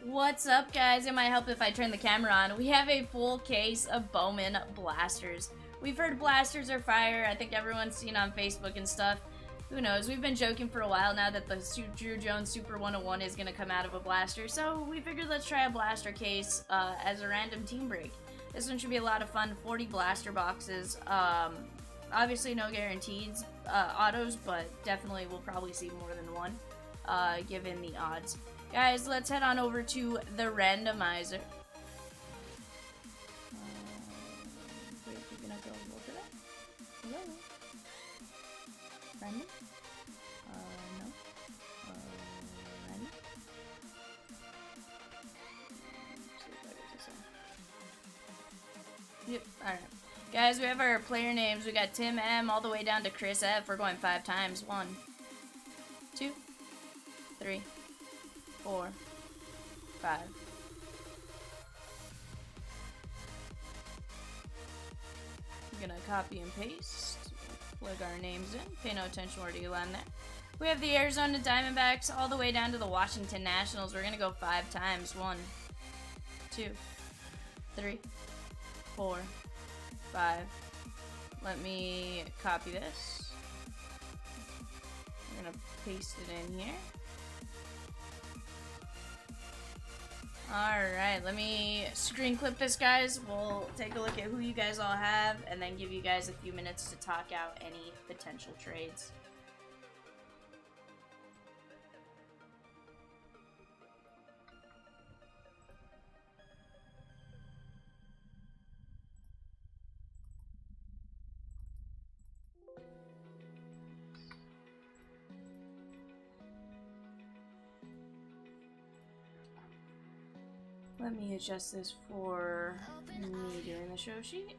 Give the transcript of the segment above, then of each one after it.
What's up, guys? It might help if I turn the camera on. We have a full case of Bowman blasters. We've heard blasters are fire. I think everyone's seen on Facebook and stuff. Who knows? We've been joking for a while now that the Drew Jones Super 101 is going to come out of a blaster. So we figured let's try a blaster case as a random team break. This one should be a lot of fun. 40 blaster boxes. Obviously no guarantees autos, but definitely we'll probably see more than one given the odds. Guys, let's head on over to the randomizer. Wait, we're gonna go look at it. Hello? Random? No. Random? Yep, alright. Guys, we have our player names. We got Tim M all the way down to Chris F. We're going 5 times. 1, 2, 3, 4, 5. I'm gonna copy and paste. Plug our names in. Pay no attention where you land there. We have the Arizona Diamondbacks all the way down to the Washington Nationals. We're gonna go 5 times. 1, 2, 3, 4, 5. Let me copy this. We're gonna paste it in here. Alright, let me screen clip this, guys. We'll take a look at who you guys all have and then give you guys a few minutes to talk out any potential trades. Let me adjust this for me doing the show sheet.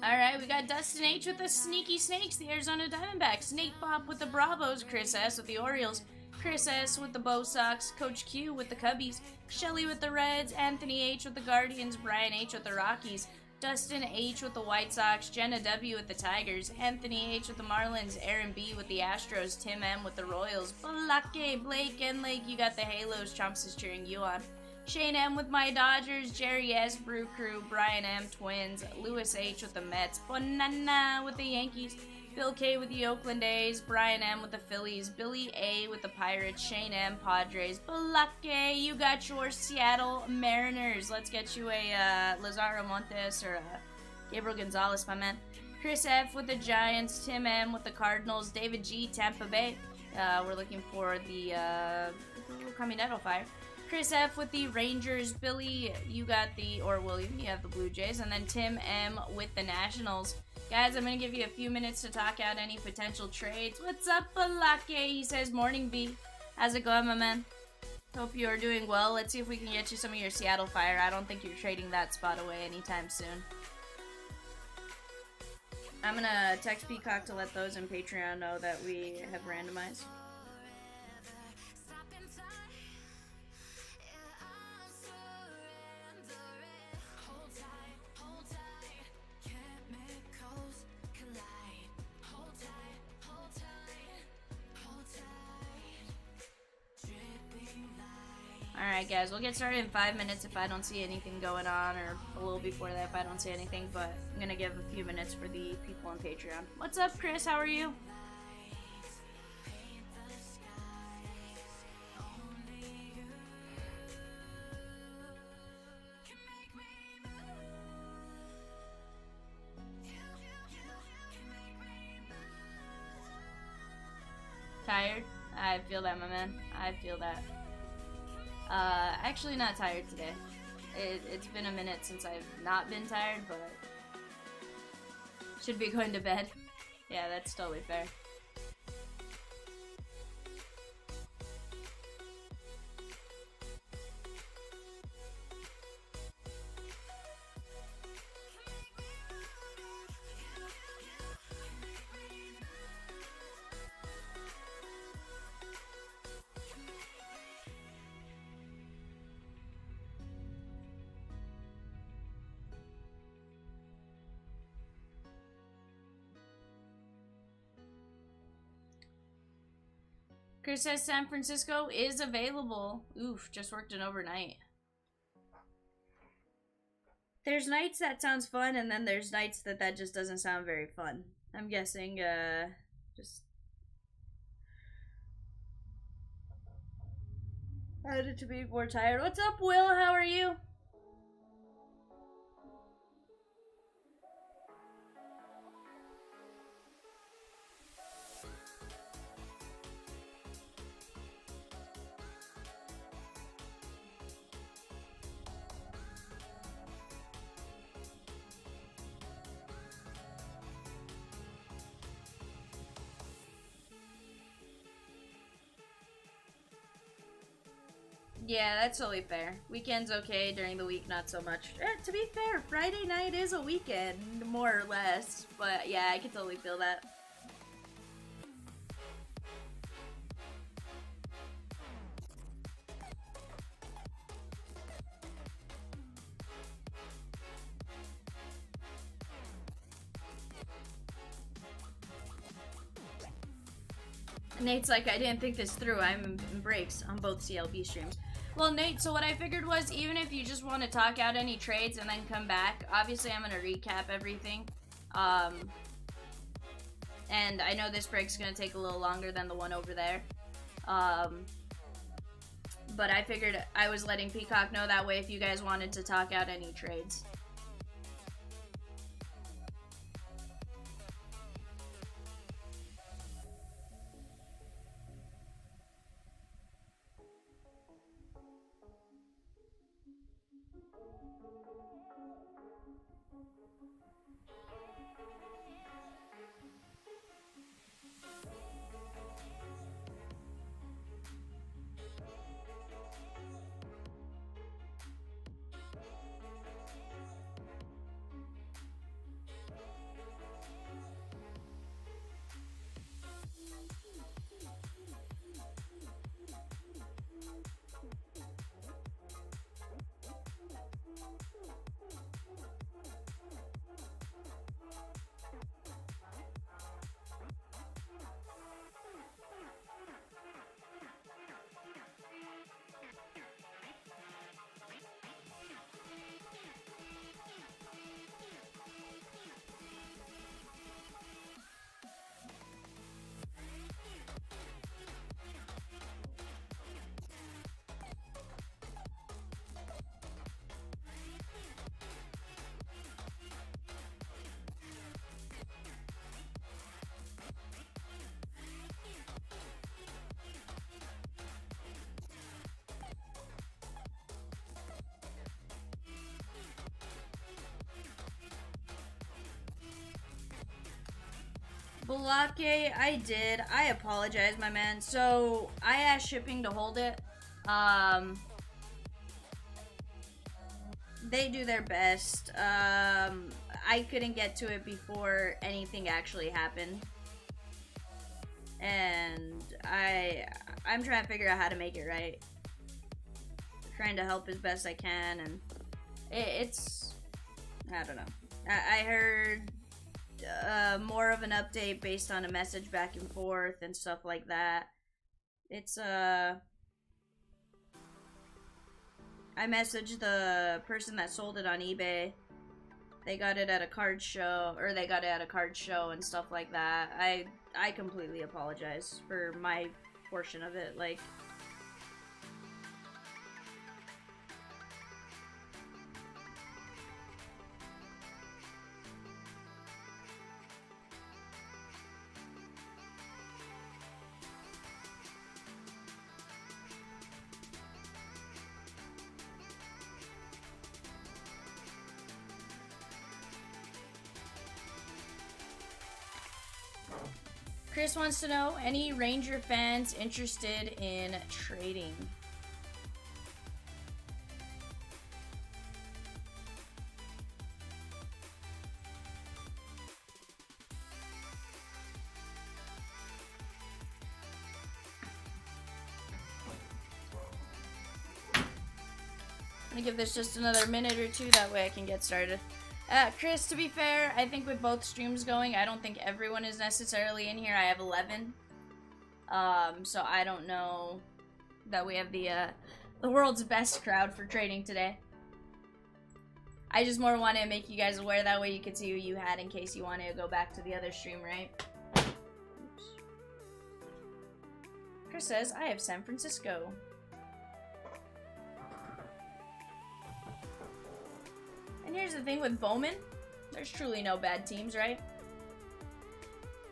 Alright, we got Dustin H with the Sneaky Snakes, the Arizona Diamondbacks. Nate Pop with the Bravos. Chris S with the Orioles. Chris S with the Bo Sox. Coach Q with the Cubbies. Shelly with the Reds. Anthony H with the Guardians. Brian H with the Rockies. Dustin H with the White Sox. Jenna W with the Tigers. Anthony H with the Marlins. Aaron B with the Astros. Tim M with the Royals. Balake, Blake, and Lake, you got the Halos. Chomps is cheering you on. Shane M with my Dodgers. Jerry S, Brew Crew. Brian M, Twins. Lewis H with the Mets. Banana with the Yankees. Bill K with the Oakland A's. Brian M with the Phillies. Billy A with the Pirates. Shane M, Padres. Balake, you got your Seattle Mariners. Let's get you a Lazaro Montes or a Gabriel Gonzalez, my man. Chris F with the Giants. Tim M with the Cardinals. David G, Tampa Bay. We're looking for the Caminero Fire. Chris F with the Rangers. Billy, you got the, or William, you have the Blue Jays. And then Tim M with the Nationals. Guys, I'm going to give you a few minutes to talk out any potential trades. What's up, Balake? He says, morning, B. How's it going, my man? Hope you are doing well. Let's see if we can get you some of your Seattle Fire. I don't think you're trading that spot away anytime soon. I'm going to text Peacock to let those in Patreon know that we have randomized. Alright guys, we'll get started in 5 minutes if I don't see anything going on, or a little before that if I don't see anything, but I'm gonna give a few minutes for the people on Patreon. What's up, Chris? How are you? Tired? I feel that, my man. I feel that. Actually not tired today. It's been a minute since I've not been tired, but should be going to bed. Yeah, that's totally fair. Chris says San Francisco is available. Oof, just worked an overnight. There's nights that sounds fun, and then there's nights that just doesn't sound very fun. I'm guessing, just added to be more tired. What's up, Will? How are you? Yeah, that's totally fair. Weekend's okay, during the week not so much. To be fair, Friday night is a weekend, more or less. But yeah, I can totally feel that. Nate's like, I didn't think this through. I'm in breaks on both CLB streams. Well, Nate, so what I figured was, even if you just want to talk out any trades and then come back, obviously I'm going to recap everything. And I know this break's going to take a little longer than the one over there. But I figured I was letting Peacock know that way if you guys wanted to talk out any trades. Bulake, I did. I apologize, my man. So, I asked shipping to hold it. They do their best. I couldn't get to it before anything actually happened. And I'm trying to figure out how to make it right. Trying to help as best I can, and it's, I don't know. I heard more of an update based on a message back and forth and stuff like that. It's I messaged the person that sold it on eBay. They got it at a card show, or they got it at a card show and stuff like that. I completely apologize for my portion of it. Like, Chris wants to know, any Ranger fans interested in trading? I'm gonna give this just another minute or two, that way I can get started. Chris, to be fair, I think with both streams going, I don't think everyone is necessarily in here. I have 11. So I don't know that we have the world's best crowd for trading today. I just more want to make you guys aware, that way you could see who you had in case you want to go back to the other stream, right? Oops. Chris says, I have San Francisco. And here's the thing with Bowman, there's truly no bad teams, right?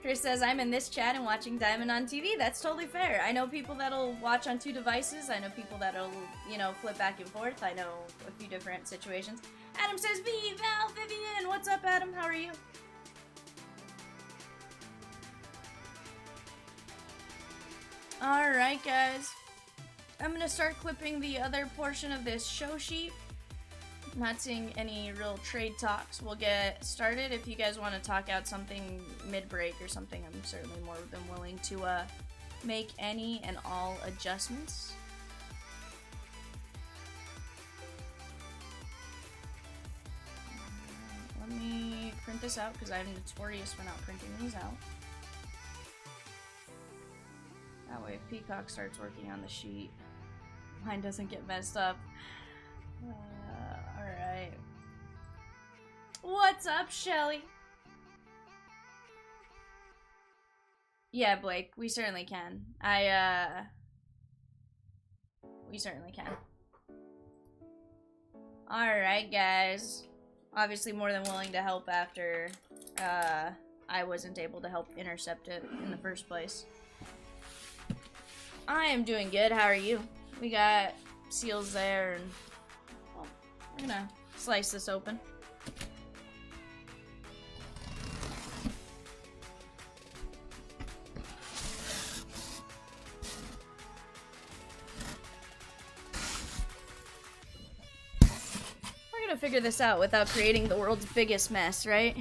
Chris says, I'm in this chat and watching Diamond on TV. That's totally fair. I know people that'll watch on 2 devices. I know people that'll, you know, flip back and forth. I know a few different situations. Adam says, V, Val, Vivian. What's up, Adam? How are you? Alright, guys. I'm going to start clipping the other portion of this show sheet. I'm not seeing any real trade talks. We'll get started. If you guys want to talk out something mid-break or something, I'm certainly more than willing to make any and all adjustments. Let me print this out because I'm notorious for not printing these out. That way if Peacock starts working on the sheet, mine doesn't get messed up. Alright. What's up, Shelly? Yeah, Blake, we certainly can. We certainly can. Alright, guys. Obviously more than willing to help after, I wasn't able to help intercept it in the first place. I am doing good, how are you? We got seals there, and well, we're gonna slice this open. We're gonna figure this out without creating the world's biggest mess, right?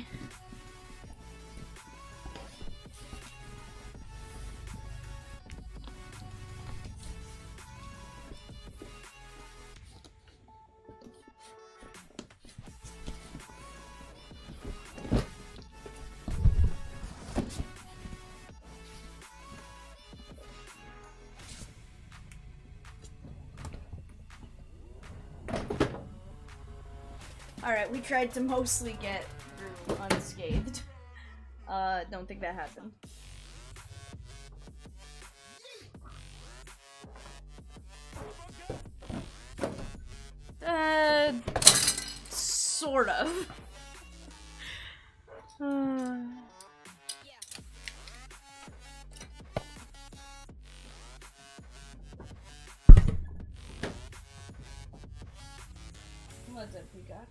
Alright, we tried to mostly get through unscathed. Don't think that happened. Sort of. What's up, Peacock?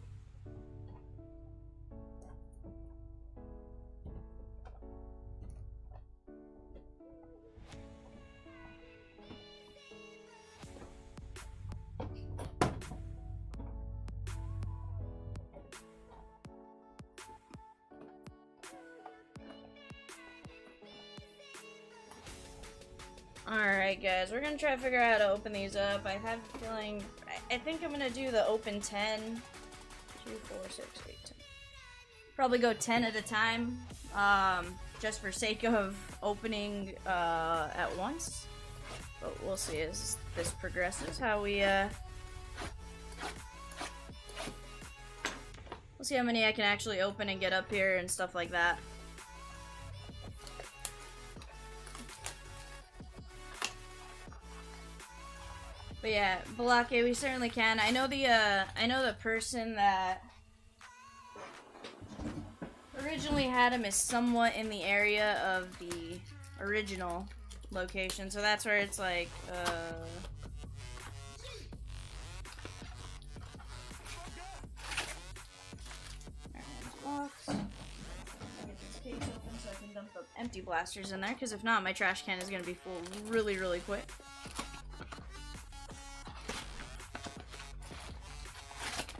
Alright, guys, we're gonna try to figure out how to open these up. I have a feeling, I think I'm gonna do the open 10. 2, 4, 6, 8, 10. Probably go 10 at a time, just for sake of opening at once. But we'll see as this progresses how we, we'll see how many I can actually open and get up here and stuff like that. But yeah, Balake, we certainly can. I know the person that originally had him is somewhat in the area of the original location, so that's where it's like, box. Get this case open so I can dump the empty blasters in there, because if not, my trash can is gonna be full really, really quick.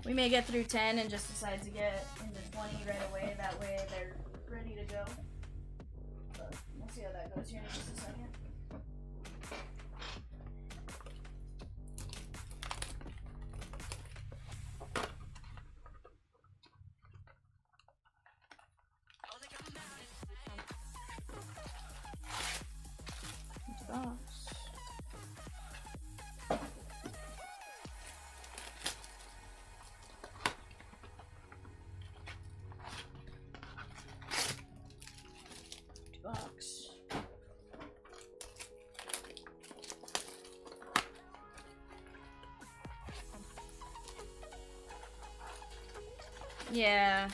We may get through 10 and just decide to get into 20 right away. That way they're ready to go. But we'll see how that goes here in just a second. Yeah.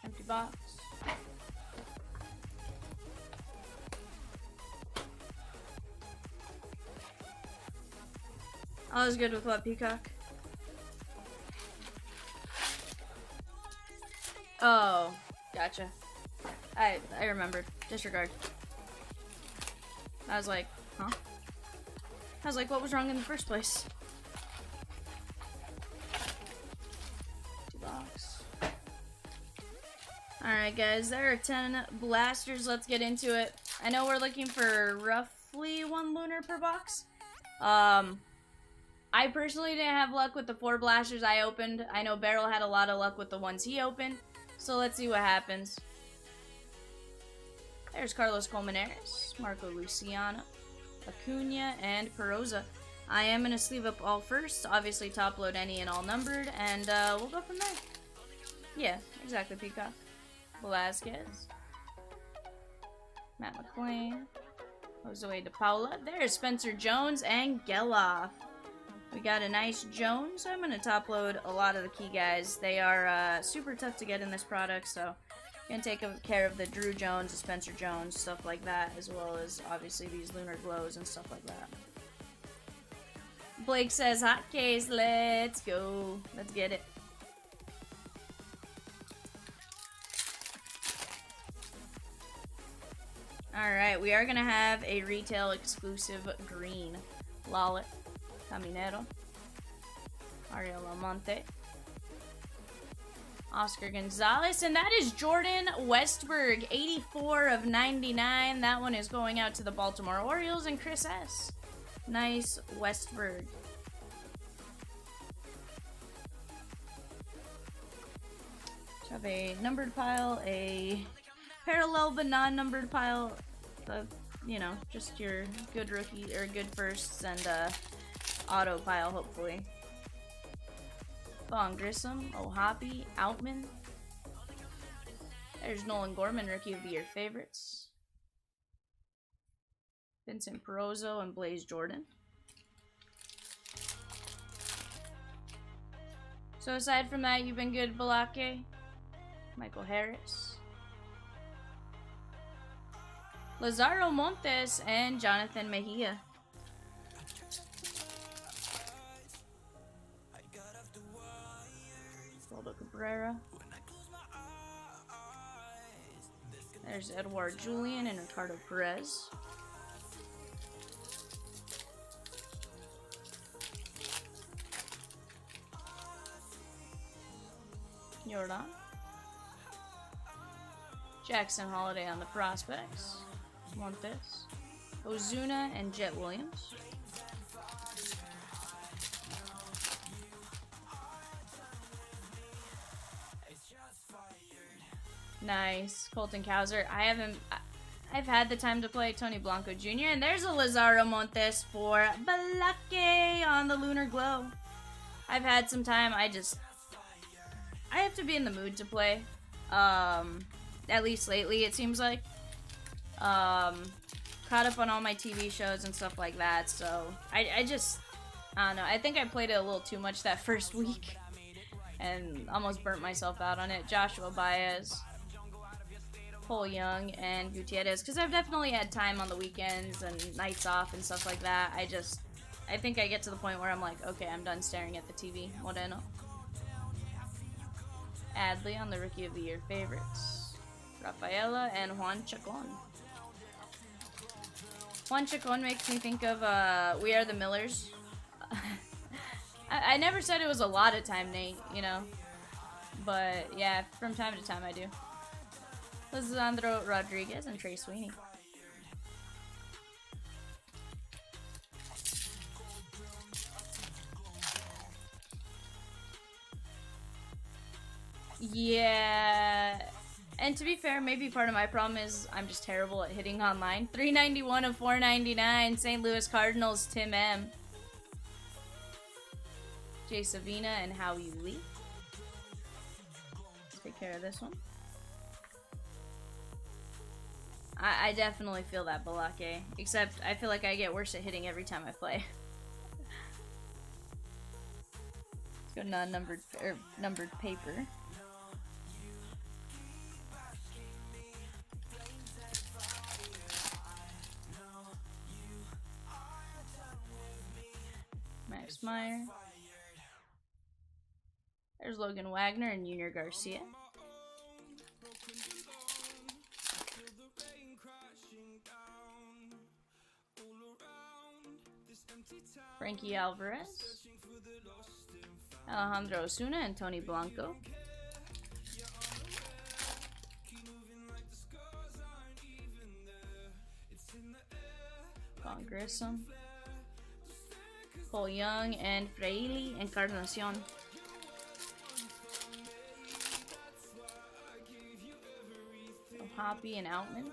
Empty box. I was good with what, Peacock? Oh, gotcha. I remembered. Disregard. I was like, huh? I was like, what was wrong in the first place? Box. Alright guys, there are 10 blasters. Let's get into it. I know we're looking for roughly 1 lunar per box. I personally didn't have luck with the 4 blasters I opened. I know Beryl had a lot of luck with the ones he opened. So let's see what happens. There's Carlos Colmenares, Marco Luciano, Acuna, and Peroza. I am going to sleeve up all first. Obviously top load any and all numbered. And we'll go from there. Yeah, exactly, Peacock. Velasquez. Matt McLean. Jose De Paula. There's Spencer Jones and Geloff. We got a nice Jones. I'm going to top load a lot of the key guys. They are super tough to get in this product, so I'm going to take care of the Drew Jones, the Spencer Jones, stuff like that, as well as obviously these Lunar Glows and stuff like that. Blake says, hotcakes, let's go. Let's get it. Alright, we are going to have a retail exclusive green. Lollet. Caminero, Ariel Almonte, Oscar Gonzalez, and that is Jordan Westberg, 84 of 99. That one is going out to the Baltimore Orioles and Chris S. Nice Westberg. Have a numbered pile, a parallel but non-numbered pile of, you know, just your good rookie or good firsts, and auto pile, hopefully. Vaughn Grissom, O'Hoppe, Outman. There's Nolan Gorman, Rookie of the Year favorites. Vincent Perozo and Blaze Jordan. So aside from that, you've been good, Balake. Michael Harris. Lazaro Montes and Jonathan Mejia. Waldo Cabrera. There's Edouard Julian and Ricardo Perez. Jordan. Jackson Holiday on the prospects. Montes. Ozuna and Jet Williams. Nice. Colton Cowser. I've had the time to play Tony Blanco Jr. And there's a Lazaro Montes for Balake on the Lunar Glow. I've had some time. I have to be in the mood to play. At least lately, it seems like. Caught up on all my TV shows and stuff like that. So I don't know. I think I played it a little too much that first week. And almost burnt myself out on it. Joshua Baez. Cole Young and Gutierrez, because I've definitely had time on the weekends and nights off and stuff like that. I think I get to the point where I'm like, okay, I'm done staring at the TV. Moreno. Adley on the Rookie of the Year favorites. Rafaela and Juan Chacon. Juan Chacon makes me think of We Are the Millers. I never said it was a lot of time, Nate, you know. But yeah, from time to time I do. Lisandro Rodriguez and Trey Sweeney. Yeah, And to be fair, maybe part of my problem is I'm just terrible at hitting online. 391 of 499, St. Louis Cardinals, Tim M. Jay Savina and Howie Lee. Take care of this one. I definitely feel that Balake, except I feel like I get worse at hitting every time I play. Let's go non-numbered or numbered paper. Max Meyer. There's Logan Wagner and Junior Garcia. Frankie Alvarez, Alejandro Osuna, and Tony Blanco. Von Grissom, Cole Young, and Freili Encarnacion. Hoppy and Outman.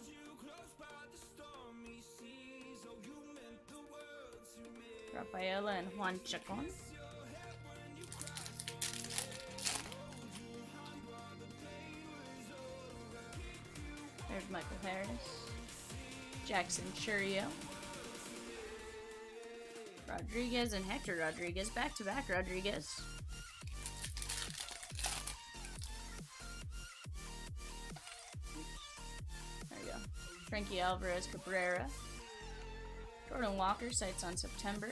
Rafaela and Juan Chacon. There's Michael Harris. Jackson Churio. Rodriguez and Hector Rodriguez. Back-to-back Rodriguez. There we go. Frankie Alvarez Cabrera. Jordan Walker, sights on September.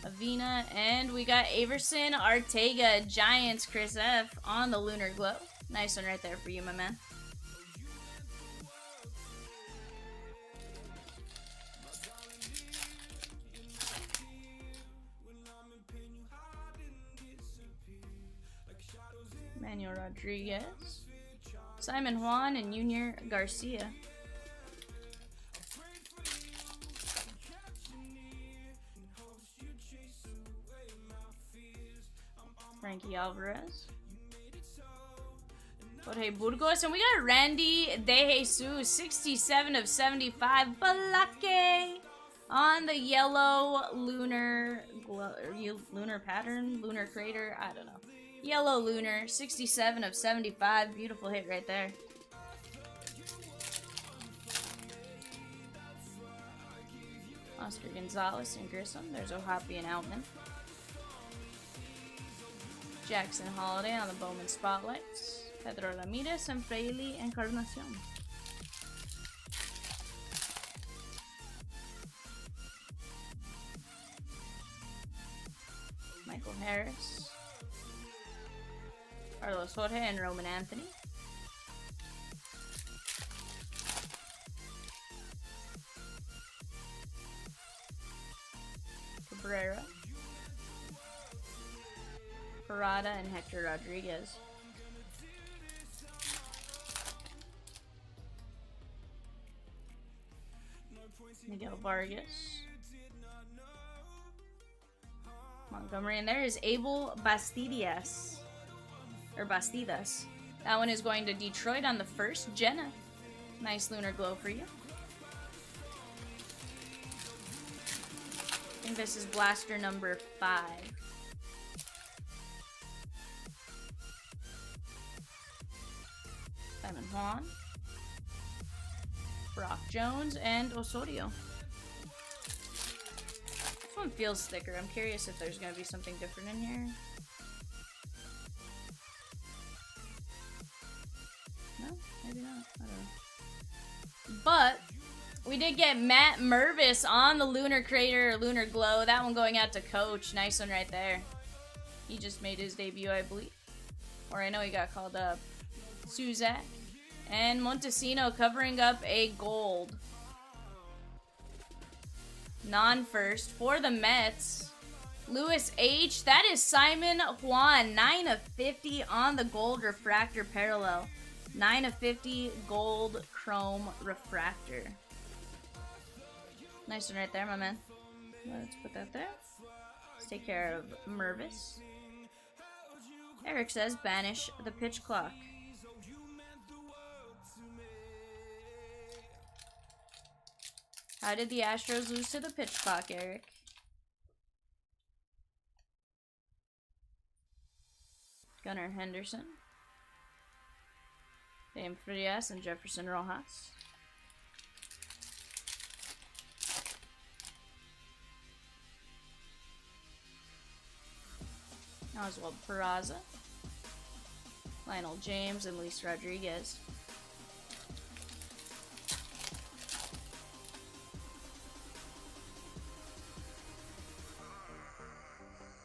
Avina, and we got Averson Arteaga, Giants, Chris F. on the Lunar Glow. Nice one right there for you, my man. Manuel Rodriguez. Simon Juan and Junior Garcia. Frankie Alvarez. Jorge Burgos. And we got Randy De Jesus, 67 of 75. Balake on the yellow lunar lunar pattern, lunar crater. I don't know. Yellow lunar, 67 of 75. Beautiful hit right there. Oscar Gonzalez and Grissom. There's O'Hoppy and Outman. Jackson Holiday on the Bowman Spotlights. Pedro Ramirez and Freili Encarnacion. Michael Harris. Carlos Jorge and Roman Anthony. Cabrera. Parada and Hector Rodriguez. Miguel Vargas. Montgomery, and there is Abel Bastidas. Or Bastidas. That one is going to Detroit on the 1st. Jenna. Nice lunar glow for you. I think this is blaster number 5. Simon Juan, Brock Jones, and Osorio. This one feels thicker. I'm curious if there's going to be something different in here. No? Maybe not. I don't know. But we did get Matt Mervis on the Lunar Crater, Lunar Glow. That one going out to Coach. Nice one right there. He just made his debut, I believe. Or I know he got called up. Suzak and Montesino covering up a gold. Non-first for the Mets. Lewis H. That is Simon Juan. 9 of 50 on the gold refractor parallel. 9 of 50 gold chrome refractor. Nice one right there, my man. Let's put that there. Let's take care of Mervis. Eric says, banish the pitch clock. How did the Astros lose to the pitch clock, Eric? Gunnar Henderson. Dame Frias and Jefferson Rojas. Oswald Peraza. Lionel James and Luis Rodriguez.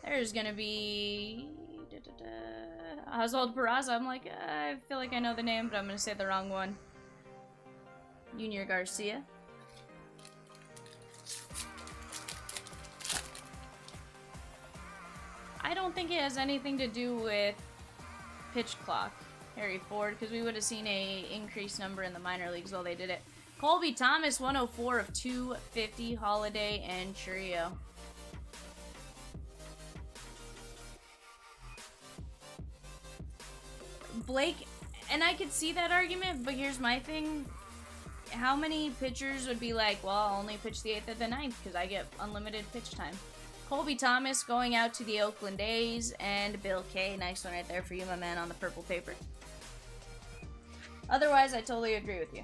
There's gonna be Oswald Peraza. I'm like, I feel like I know the name, but I'm gonna say the wrong one. Junior Garcia. I don't think it has anything to do with pitch clock, Harry Ford, because we would have seen a increased number in the minor leagues while they did it. Colby Thomas, 104 of 250, Holiday and Churio. Blake, and I could see that argument, but here's my thing. How many pitchers would be like, well, I'll only pitch the 8th or the 9th because I get unlimited pitch time? Colby Thomas going out to the Oakland A's, and Bill K. Nice one right there for you, my man, on the purple paper. Otherwise, I totally agree with you.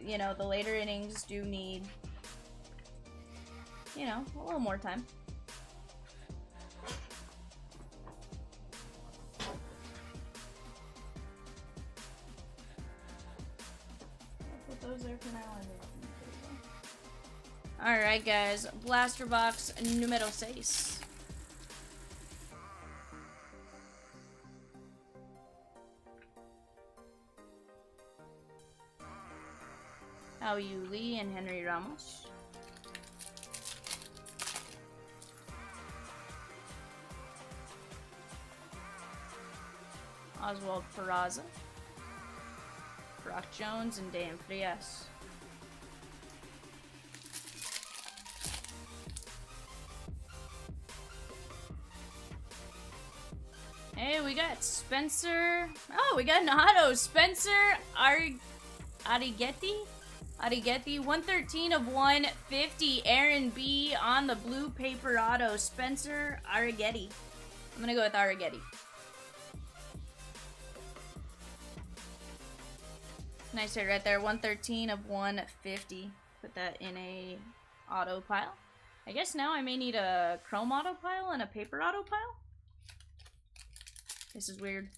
You know, the later innings do need, you know, a little more time. I'll put those there for now. Alright, guys. Blaster box numero 6. Yu Lee and Henry Ramos. Oswald Peraza. Brock Jones and Dan Frias. Hey, we got Spencer. Oh, we got an auto. Spencer Arrighetti? Arrighetti, 113 of 150. Aaron B on the blue paper auto. Spencer Arrighetti. I'm gonna go with Arrighetti. Nice hit right there. 113 of 150. Put that in a auto pile. I guess now I may need a chrome auto pile and a paper auto pile. This is weird.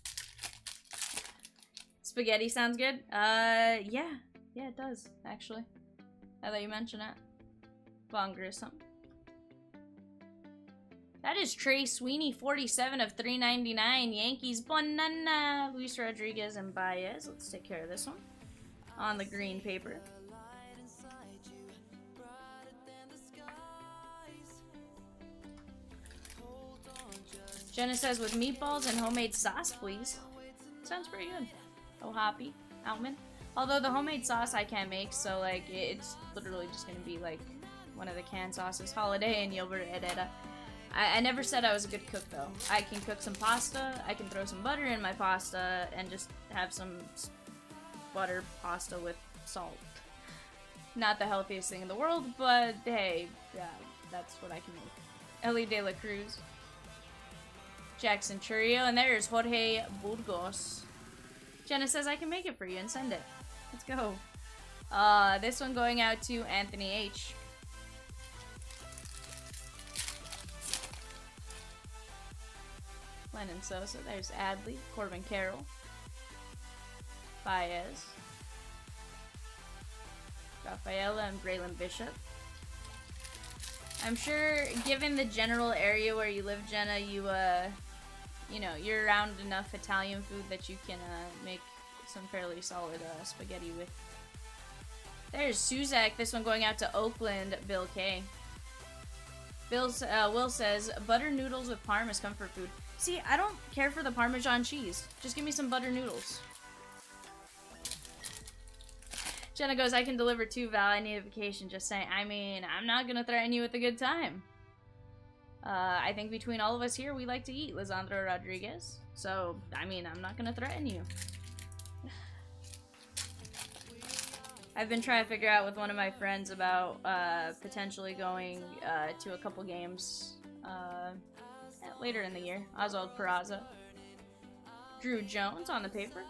Spaghetti sounds good. Yeah. Yeah, it does, actually. Now that you mention it. Von Grissom. That is Trey Sweeney, 47 of 399. Yankees, banana. Luis Rodriguez and Baez. Let's take care of this one. On the green paper. Jenna says, with meatballs and homemade sauce, please. Sounds pretty good. Oh, Hoppy. Outman. Although the homemade sauce I can't make, so like it's literally just gonna be like one of the canned sauces. Holiday and Gilbert Herrera. I never said I was a good cook though. I can cook some pasta, I can throw some butter in my pasta and just have some butter pasta with salt. Not the healthiest thing in the world, but hey, yeah, that's what I can make. Ellie De La Cruz. Jackson Churio, and there's Jorge Burgos. Jenna says I can make it for you and send it. Let's go. This one going out to Anthony H. Lennon Sosa. There's Adley. Corbin Carroll. Baez. Rafaela and Braylon Bishop. I'm sure, given the general area where you live, Jenna, you know, you're around enough Italian food that you can make some fairly solid spaghetti with. There's Suzak. This one going out to Oakland, Bill K. Will says, butter noodles with parm is comfort food. See, I don't care for the Parmesan cheese. Just give me some butter noodles. Jenna goes, I can deliver too, Val. I need a vacation. Just saying. I mean, I'm not going to threaten you with a good time. I think between all of us here, we like to eat, Lisandro Rodriguez. So, I mean, I'm not going to threaten you. I've been trying to figure out with one of my friends about potentially going to a couple games later in the year. Oswald Peraza. Drew Jones on the paper.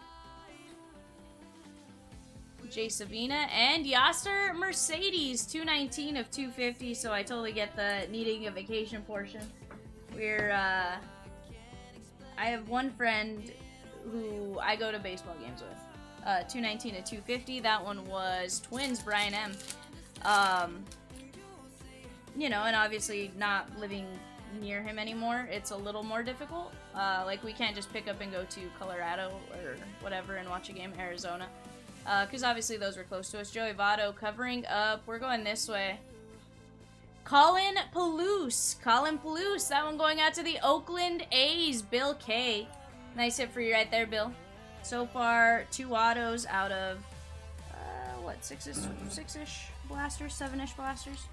Jay Savina and Yasser Mercedes, 219 of 250, so I totally get the needing a vacation portion. I have one friend who I go to baseball games with. 219 of 250, that one was Twins, Brian M. You know, and obviously not living near him anymore, it's a little more difficult. Like, we can't just pick up and go to Colorado or whatever and watch a game, Arizona. Because obviously those were close to us. Joey Votto covering up. We're going this way. Colin Palouse. Colin Palouse. That one going out to the Oakland A's. Bill K. Nice hit for you right there, Bill. So far, 2 autos out of, what, 6-ish blasters? 7-ish blasters?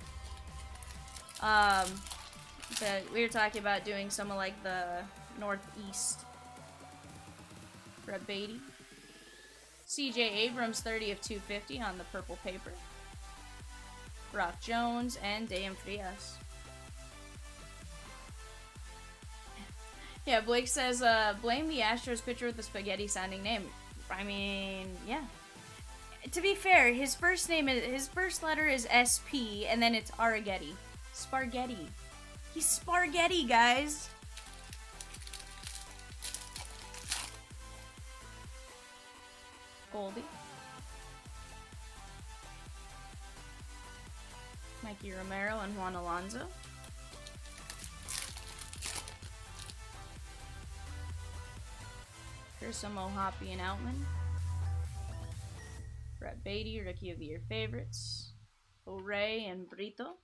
But we were talking about doing some of, like, the Northeast. Brett Beatty. CJ Abrams, 30 of 250 on the purple paper. Brock Jones and Dayan Frias. Yeah, Blake says, blame the Astros pitcher with the spaghetti sounding name. I mean, yeah. To be fair, his first letter is SP, and then it's Arrigetti. Spargetti. He's Spargetti, guys. Goldie. Mikey Romero and Juan Alonso. Cursomo, Hoppy, and Outman. Brett Beatty, Rookie of the Year favorites. O'Ray and Brito.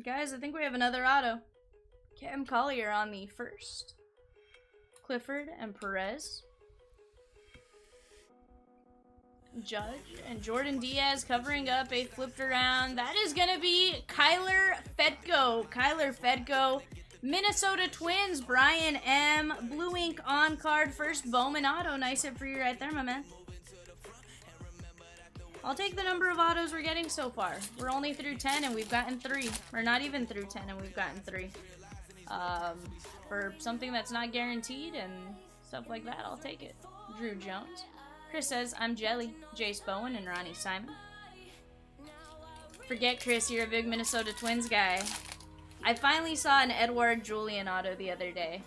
Guys, I think we have another auto. Cam Collier on the first. Clifford and Perez. Judge and Jordan Diaz covering up a flipped around. That is going to be Kyler Fedko. Kyler Fedko. Minnesota Twins. Brian M. Blue ink on card. First Bowman auto. Nice hit for you right there, my man. I'll take the number of autos we're getting so far. We're only through 10 and we've gotten 3. Or not even through 10 and we've gotten 3. For something that's not guaranteed and stuff like that, I'll take it. Drew Jones. Chris says, I'm Jelly. Jace Bowen and Ronnie Simon. Forget Chris, you're a big Minnesota Twins guy. I finally saw an Edward Julian auto the other day.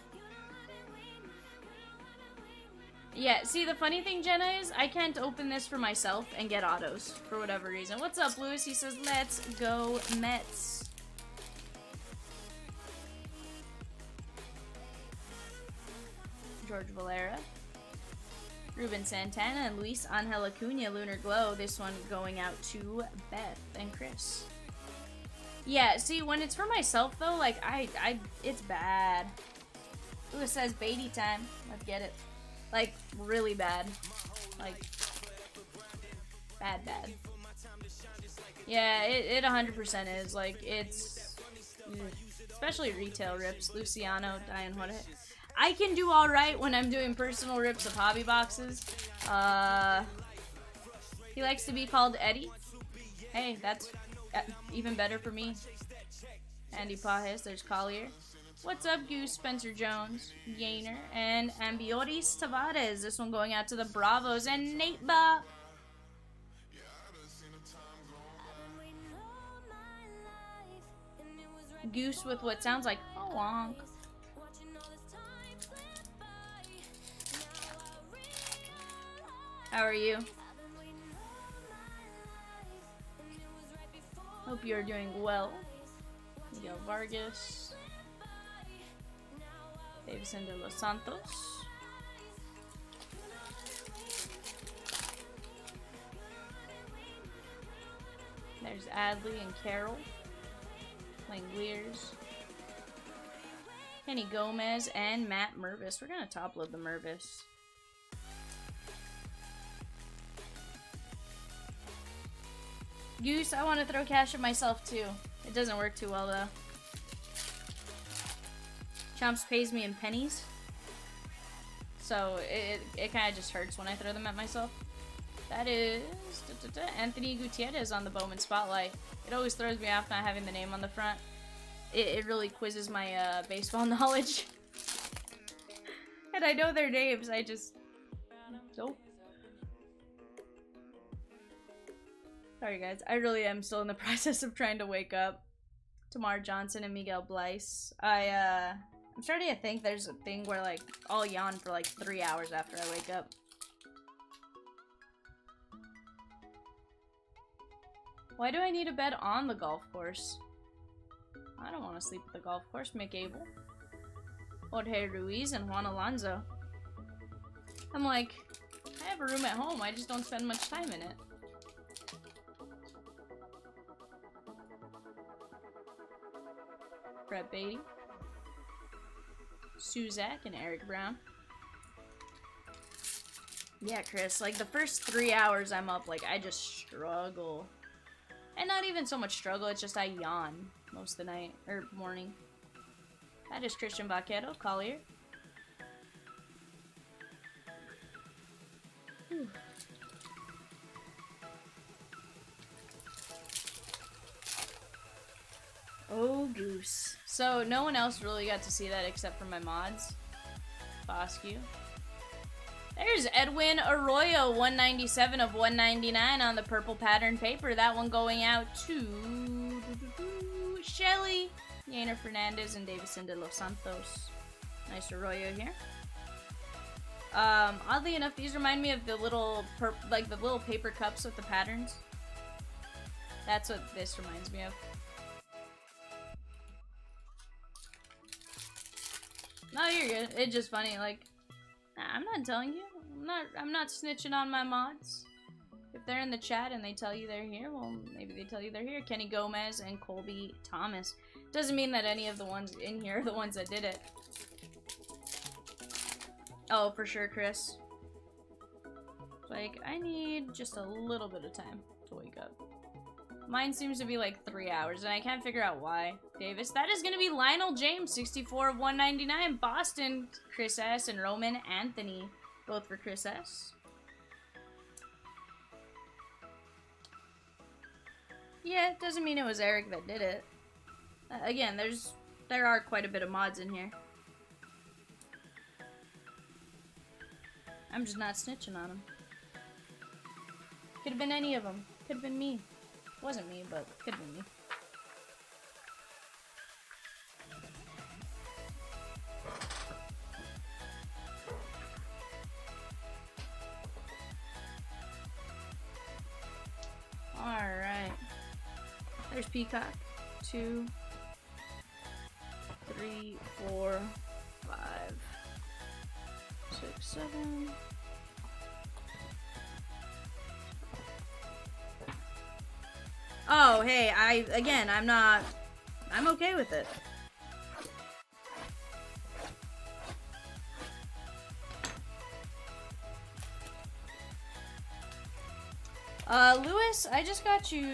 Yeah, see, the funny thing, Jenna, is I can't open this for myself and get autos for whatever reason. What's up, Lewis? He says, let's go Mets. George Valera. Ruben Santana and Luis Angel Acuna, Lunar Glow. This one going out to Beth and Chris. Yeah, see, when it's for myself, though, like, it's bad. Ooh, it says Beatty time. Let's get it. Like, really bad. Like, bad. Yeah, it 100% is. Like, it's... Especially retail rips. Luciano, Diane Jorge. I can do alright when I'm doing personal rips of hobby boxes. He likes to be called Eddie. Hey, that's even better for me. Andy Pajes, there's Collier. What's up, Goose? Spencer Jones, Gainer, and Ambioris Tavares. This one going out to the Bravos and Nate Bop. Goose with what sounds like a wonk. How are you? Hope you are doing well. Miguel Vargas. Davison de los Santos. There's Adley and Carroll. Langoliers. Kenny Gomez and Matt Mervis. We're going to top load the Mervis. Goose, I want to throw cash at myself too. It doesn't work too well though. Chomps pays me in pennies. So it kind of just hurts when I throw them at myself. That is Anthony Gutierrez on the Bowman Spotlight. It always throws me off not having the name on the front. It really quizzes my baseball knowledge. And I know their names, I just... Nope. Sorry guys, I really am still in the process of trying to wake up. Tamar Johnson and Miguel Blyce. I'm starting to think there's a thing where like I'll yawn for like 3 hours after I wake up. Why do I need a bed on the golf course? I don't want to sleep at the golf course, Mick Abel. Jorge Ruiz and Juan Alonso. I'm like, I have a room at home, I just don't spend much time in it. Brett Beatty. Suzak and Eric Brown. Yeah, Chris, like the first 3 hours I'm up, like I just struggle. And not even so much struggle, it's just I yawn most of the night, or morning. That is Christian Vaquero, Collier. Whew. Oh, goose. So, no one else really got to see that except for my mods. Bosque. There's Edwin Arroyo, 197 of 199 on the purple pattern paper. That one going out to Shelly, Yainer Fernandez, and Davison de los Santos. Nice Arroyo here. Oddly enough, these remind me of the little the little paper cups with the patterns. That's what this reminds me of. No, you're good. It's just funny, like, I'm not telling you. I'm not snitching on my mods. If they're in the chat and they tell you they're here, well, maybe they tell you they're here. Kenny Gomez and Colby Thomas. Doesn't mean that any of the ones in here are the ones that did it. Oh, for sure, Chris. Like, I need just a little bit of time to wake up. Mine seems to be like 3 hours, and I can't figure out why. Davis. That is going to be Lionel James, 64 of 199. Boston, Chris S. and Roman Anthony, both for Chris S. Yeah, it doesn't mean it was Eric that did it. Again, there are quite a bit of mods in here. I'm just not snitching on them. Could have been any of them. Could have been me. Wasn't me, but could have been me. Alright. There's Peacock. 2, 3, 4, 5, 6, 7. Oh, hey, I'm okay with it. Lewis, I just got you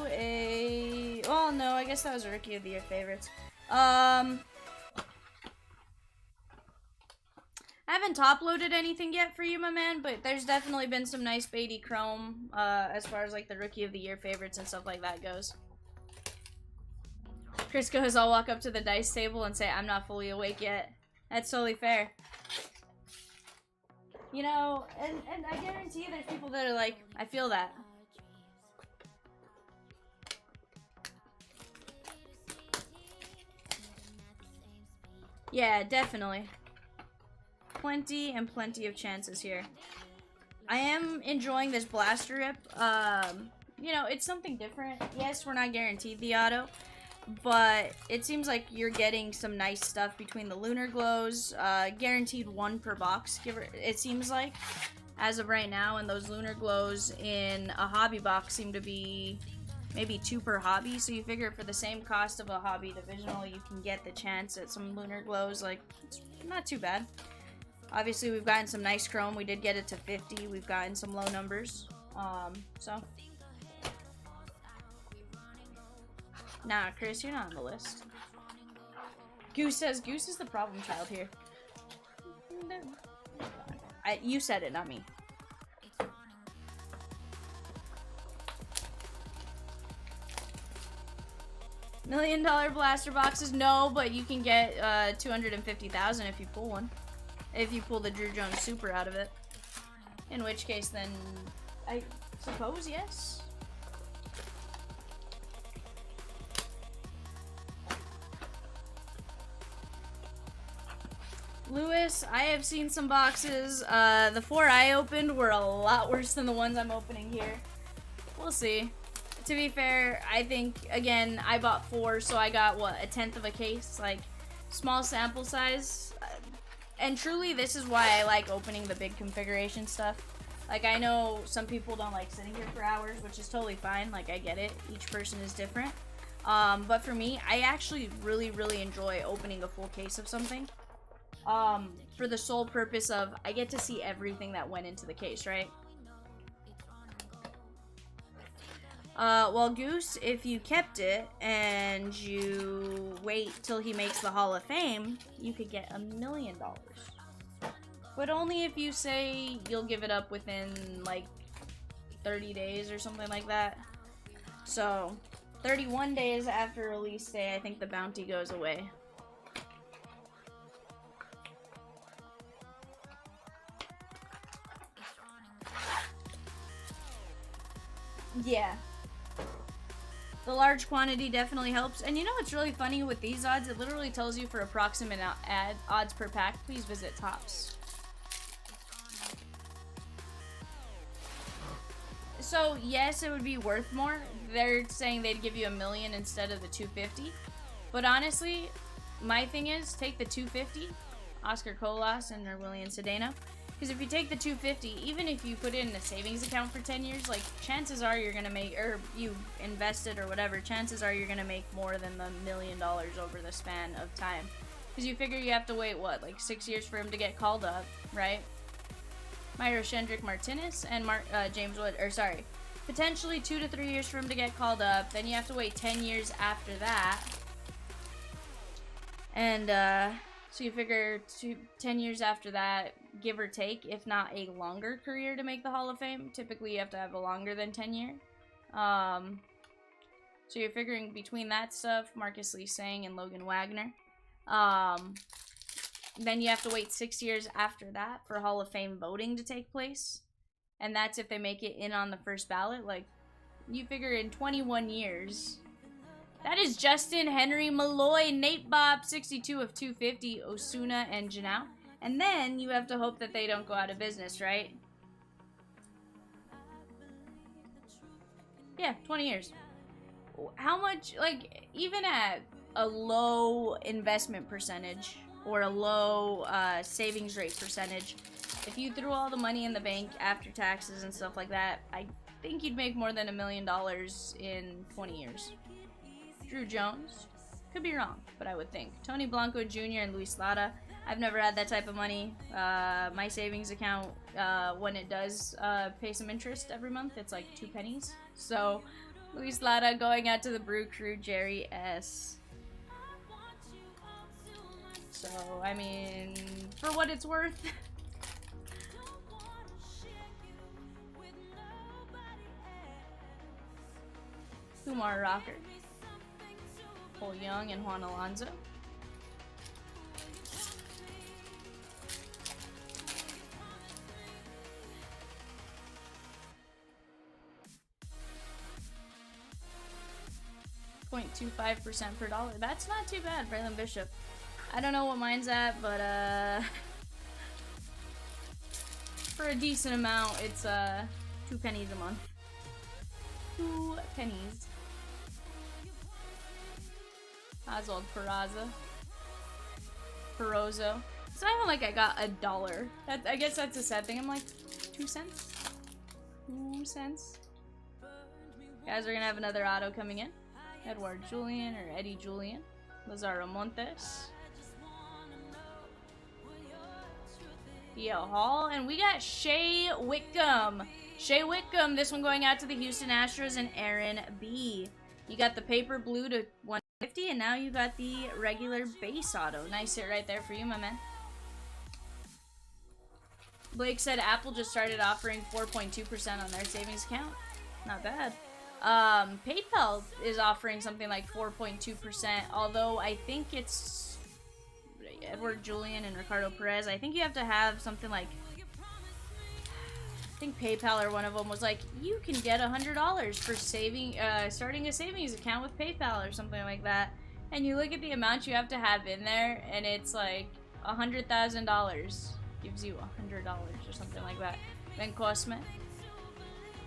a... Oh, no, I guess that was a Rookie of the Year favorites. I haven't top-loaded anything yet for you, my man, but there's definitely been some nice Beatty Chrome, as far as, like, the Rookie of the Year favorites and stuff like that goes. Chris goes, I'll walk up to the dice table and say, I'm not fully awake yet. That's totally fair. You know, and I guarantee there's people that are like, I feel that. Yeah, definitely. Plenty and plenty of chances here. I am enjoying this blaster rip. You know, it's something different. Yes, we're not guaranteed the auto, but it seems like you're getting some nice stuff between the lunar glows. Guaranteed 1 per box, it seems like, as of right now, and those lunar glows in a hobby box seem to be maybe 2 per hobby, so you figure for the same cost of a hobby divisional, you can get the chance at some lunar glows. Like, it's not too bad. Obviously, we've gotten some nice chrome. We did get it to 50. We've gotten some low numbers. So. Nah, Chris, you're not on the list. Goose says, Goose is the problem child here. No. You said it, not me. $1 million blaster boxes? No, but you can get 250,000 if you pull one. If you pull the Drew Jones Super out of it. In which case, then I suppose yes. Lewis, I have seen some boxes. The 4 I opened were a lot worse than the ones I'm opening here. We'll see. To be fair, I think, again, I bought 4, so I got, what, a 1/10 of a case? Like, small sample size. And truly, this is why I like opening the big configuration stuff. Like, I know some people don't like sitting here for hours, which is totally fine. Like, I get it. Each person is different. But for me, I actually really, really enjoy opening a full case of something. For the sole purpose of, I get to see everything that went into the case, right? Well, Goose, if you kept it and you wait till he makes the Hall of Fame, you could get $1 million. But only if you say you'll give it up within, like, 30 days or something like that. So, 31 days after release day, I think the bounty goes away. Yeah. The large quantity definitely helps. And you know what's really funny with these odds? It literally tells you for approximate odds per pack. Please visit Topps. So, yes, it would be worth more. They're saying they'd give you $1 million instead of the 250. But honestly, my thing is, take the 250, Oscar Colas and William Cedeno. Because if you take the 250, even if you put it in a savings account for 10 years, like, chances are you're going to make, or you invested or whatever, chances are you're going to make more than the $1 million over the span of time. Because you figure you have to wait, what, like 6 years for him to get called up, right? Myro Shendrick Martinez and James Wood, or sorry, potentially 2 to 3 years for him to get called up. Then you have to wait 10 years after that. And, so you figure 10 years after that, give or take, if not a longer career to make the Hall of Fame. Typically, you have to have a longer than 10 year. So you're figuring between that stuff, Marcus Lee Sang and Logan Wagner. Then you have to wait 6 years after that for Hall of Fame voting to take place. And that's if they make it in on the first ballot. Like, you figure in 21 years... That is Justin, Henry, Malloy, Nate Bob, 62 of 250, Osuna, and Janau. And then you have to hope that they don't go out of business, right? Yeah, 20 years. How much, like, even at a low investment percentage or a low savings rate percentage, if you threw all the money in the bank after taxes and stuff like that, I think you'd make more than $1 million in 20 years. Drew Jones. Could be wrong, but I would think. Tony Blanco Jr. and Luis Lara. I've never had that type of money. My savings account, when it does pay some interest every month, it's like 2 pennies. So, Luis Lara going out to the Brew Crew, Jerry S. So, I mean, for what it's worth. Kumar Rocker. Cole Young and Juan Alonso. .25% per dollar. That's not too bad, Braylon Bishop. I don't know what mine's at, but for a decent amount, it's 2 pennies a month. 2 pennies. Oswald Peraza. It's not even like I got $1. I guess that's a sad thing. I'm like, 2 cents? 2 cents? Guys, we're gonna have another auto coming in. Edward Julian or Eddie Julian. Lazaro Montes. Theo Hall. And we got Shea Whitcomb. Shea Whitcomb. This one going out to the Houston Astros and Aaron B. You got the paper blue to 150, and now you got the regular base auto. Nice hit right there for you, my man. Blake said Apple just started offering 4.2% on their savings account. Not bad. PayPal is offering something like 4.2%, although I think it's Edward Julian and Ricardo Perez. I think you have to have something like, I think PayPal or one of them was like, you can get $100 for starting a savings account with PayPal or something like that. And you look at the amount you have to have in there, and it's like $100,000 gives you $100 or something like that. Ben Cosme.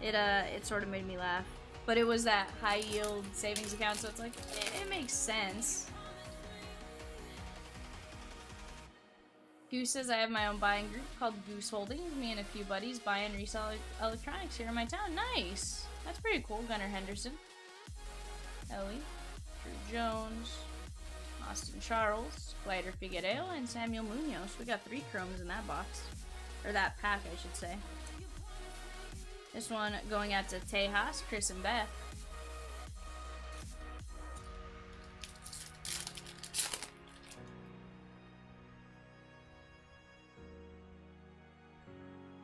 It sort of made me laugh, but it was that high yield savings account, so it's like it makes sense. Goose says I have my own buying group called Goose Holdings. Me and a few buddies buy and resell electronics here in my town. Nice. That's pretty cool. Gunnar Henderson, Ellie, Drew Jones, Austin Charles, Glider Figueiredo, and Samuel Munoz. We got 3 chromes in that box. Or that pack, I should say. This one going out to Tejas, Chris, and Beth.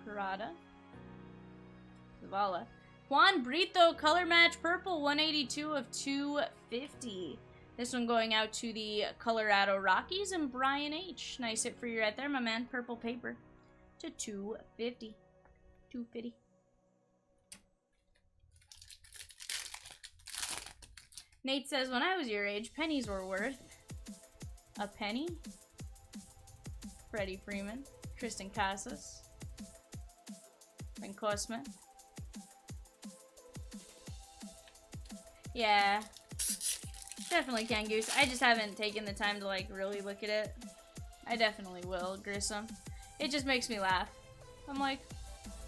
Karada. Zavala. Juan Brito, color match purple, 182 of 250. This one going out to the Colorado Rockies and Brian H. Nice hit for you right there, my man. Purple paper to 250. 250. Nate says, when I was your age, pennies were worth a penny. Freddie Freeman, Tristan Casas, Ben Cosme. Yeah, definitely can, Goose. I just haven't taken the time to like really look at it. I definitely will, Grissom. It just makes me laugh. I'm like,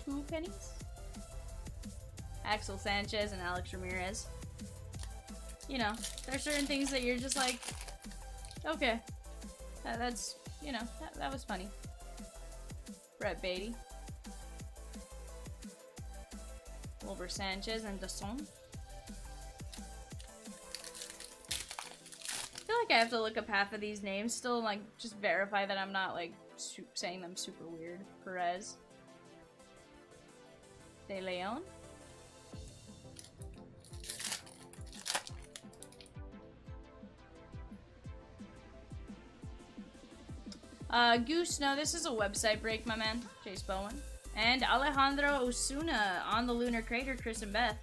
2 pennies? Axel Sanchez and Alex Ramirez. You know, there's certain things that you're just like, okay, that's, you know, that was funny. Brett Beatty, Wilbur Sanchez, and Dasson. I feel like I have to look up half of these names still and like just verify that I'm not like saying them super weird. Perez, De Leon. Goose, no, this is a website break, my man. Chase Bowman. And Alejandro Osuna on the Lunar Crater, Chris and Beth.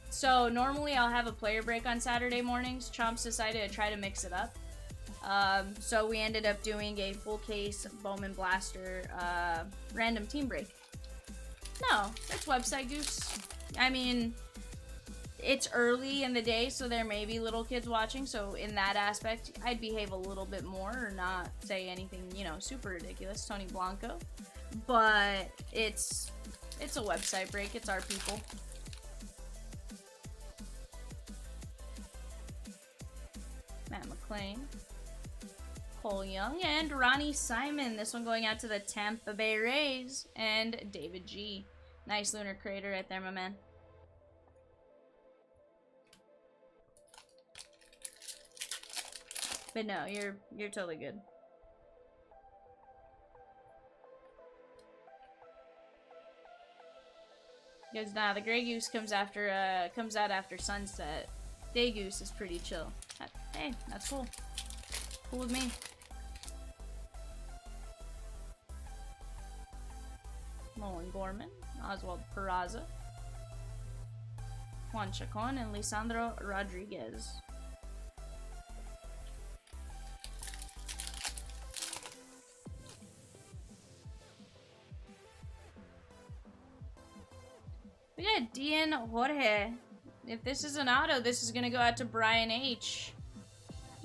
So normally I'll have a player break on Saturday mornings. Chomps decided to try to mix it up. So we ended up doing a full case Bowman Blaster random team break. No, it's website, Goose. I mean, it's early in the day, so there may be little kids watching, so in that aspect, I'd behave a little bit more or not say anything, you know, super ridiculous. Tony Blanco. But it's a website break. It's our people. Matt McClain. Cole Young and Ronnie Simon. This one going out to the Tampa Bay Rays and David G. Nice Lunar Crater right there, my man. But no, you're totally good. Because nah, the Grey Goose comes out after sunset. Day Goose is pretty chill. Hey, that's cool. Cool with me. Nolan Gorman, Oswald Peraza, Juan Chacon, and Lisandro Rodriguez. We got Dian Jorge. If this is an auto, this is gonna go out to Brian H.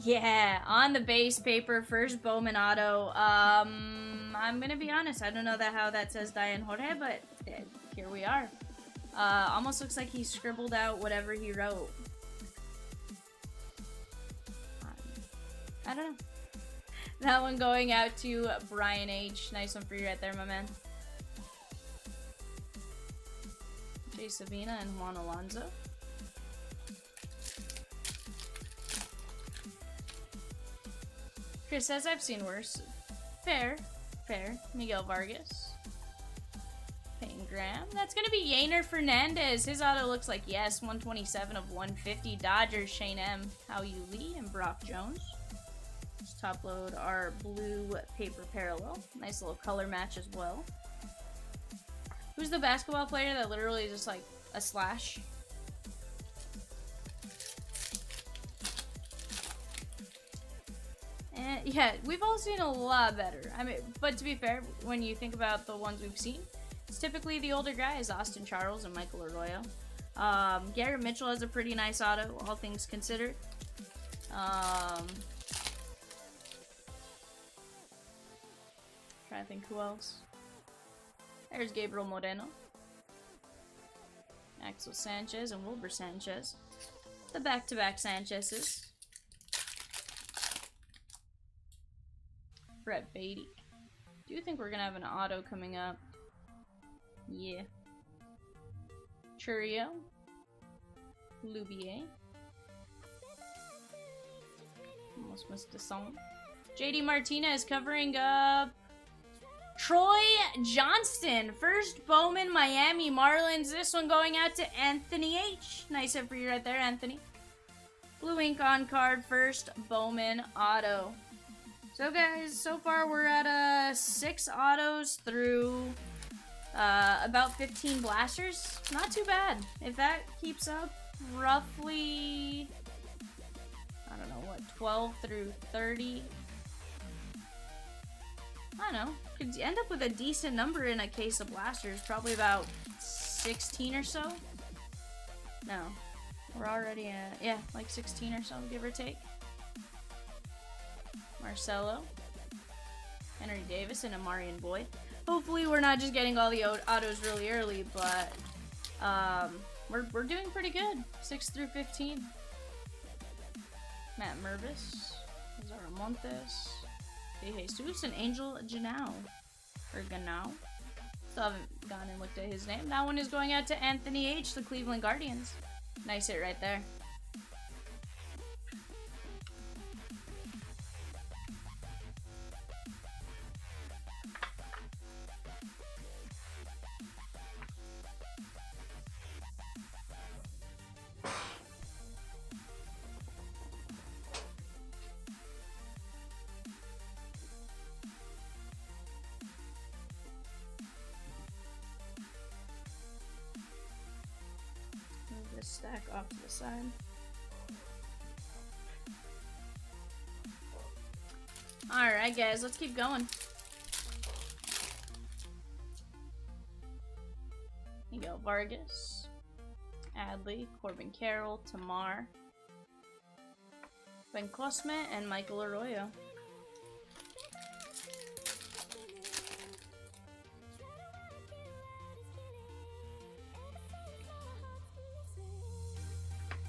Yeah, on the base paper, first Bowman auto. I'm gonna be honest, I don't know how that says Dian Jorge, but here we are. Almost looks like he scribbled out whatever he wrote. I don't know. That one going out to Brian H. Nice one for you right there, my man. Jay Savina and Juan Alonso. Chris says I've seen worse. Fair. Fair. Miguel Vargas. Peyton Graham. That's going to be Yainer Fernandez. His auto looks like yes. 127 of 150. Dodgers, Shane M. How You Lee and Brock Jones. Let's top load our blue paper parallel. Nice little color match as well. Who's the basketball player that literally is just like a slash? And yeah, we've all seen a lot better. I mean, but to be fair, when you think about the ones we've seen, it's typically the older guys, Austin Charles and Michael Arroyo. Garrett Mitchell has a pretty nice auto, all things considered. Trying to think who else. There's Gabriel Moreno. Axel Sanchez and Wilbur Sanchez. The back-to-back Sanchez's. Brett Beatty. Do you think we're gonna have an auto coming up? Yeah. Churio. Lubier. Almost missed a song. JD Martinez covering up Troy Johnston. First Bowman Miami Marlins. This one going out to Anthony H. Nice hit for you right there, Anthony. Blue ink on card. First Bowman auto. So guys, so far we're at 6 autos through about 15 blasters. Not too bad. If that keeps up, roughly, I don't know, what, 12 through 30? I don't know. Could end up with a decent number in a case of blasters. Probably about 16 or so. No. We're already at, yeah, like 16 or so, give or take. Marcelo, Henry Davis, and Amarian Boyd. Hopefully we're not just getting all the autos really early, but we're doing pretty good. 6 through 15. Matt Mervis, Zara Montes, De Jesus, and Angel Janau. Or Ganau. Still haven't gone and looked at his name. That one is going out to Anthony H., the Cleveland Guardians. Nice hit right there. Stack off to the side. Alright guys, let's keep going. Miguel Vargas, Adley, Corbin Carroll, Tamar, Ben Cosme, and Michael Arroyo.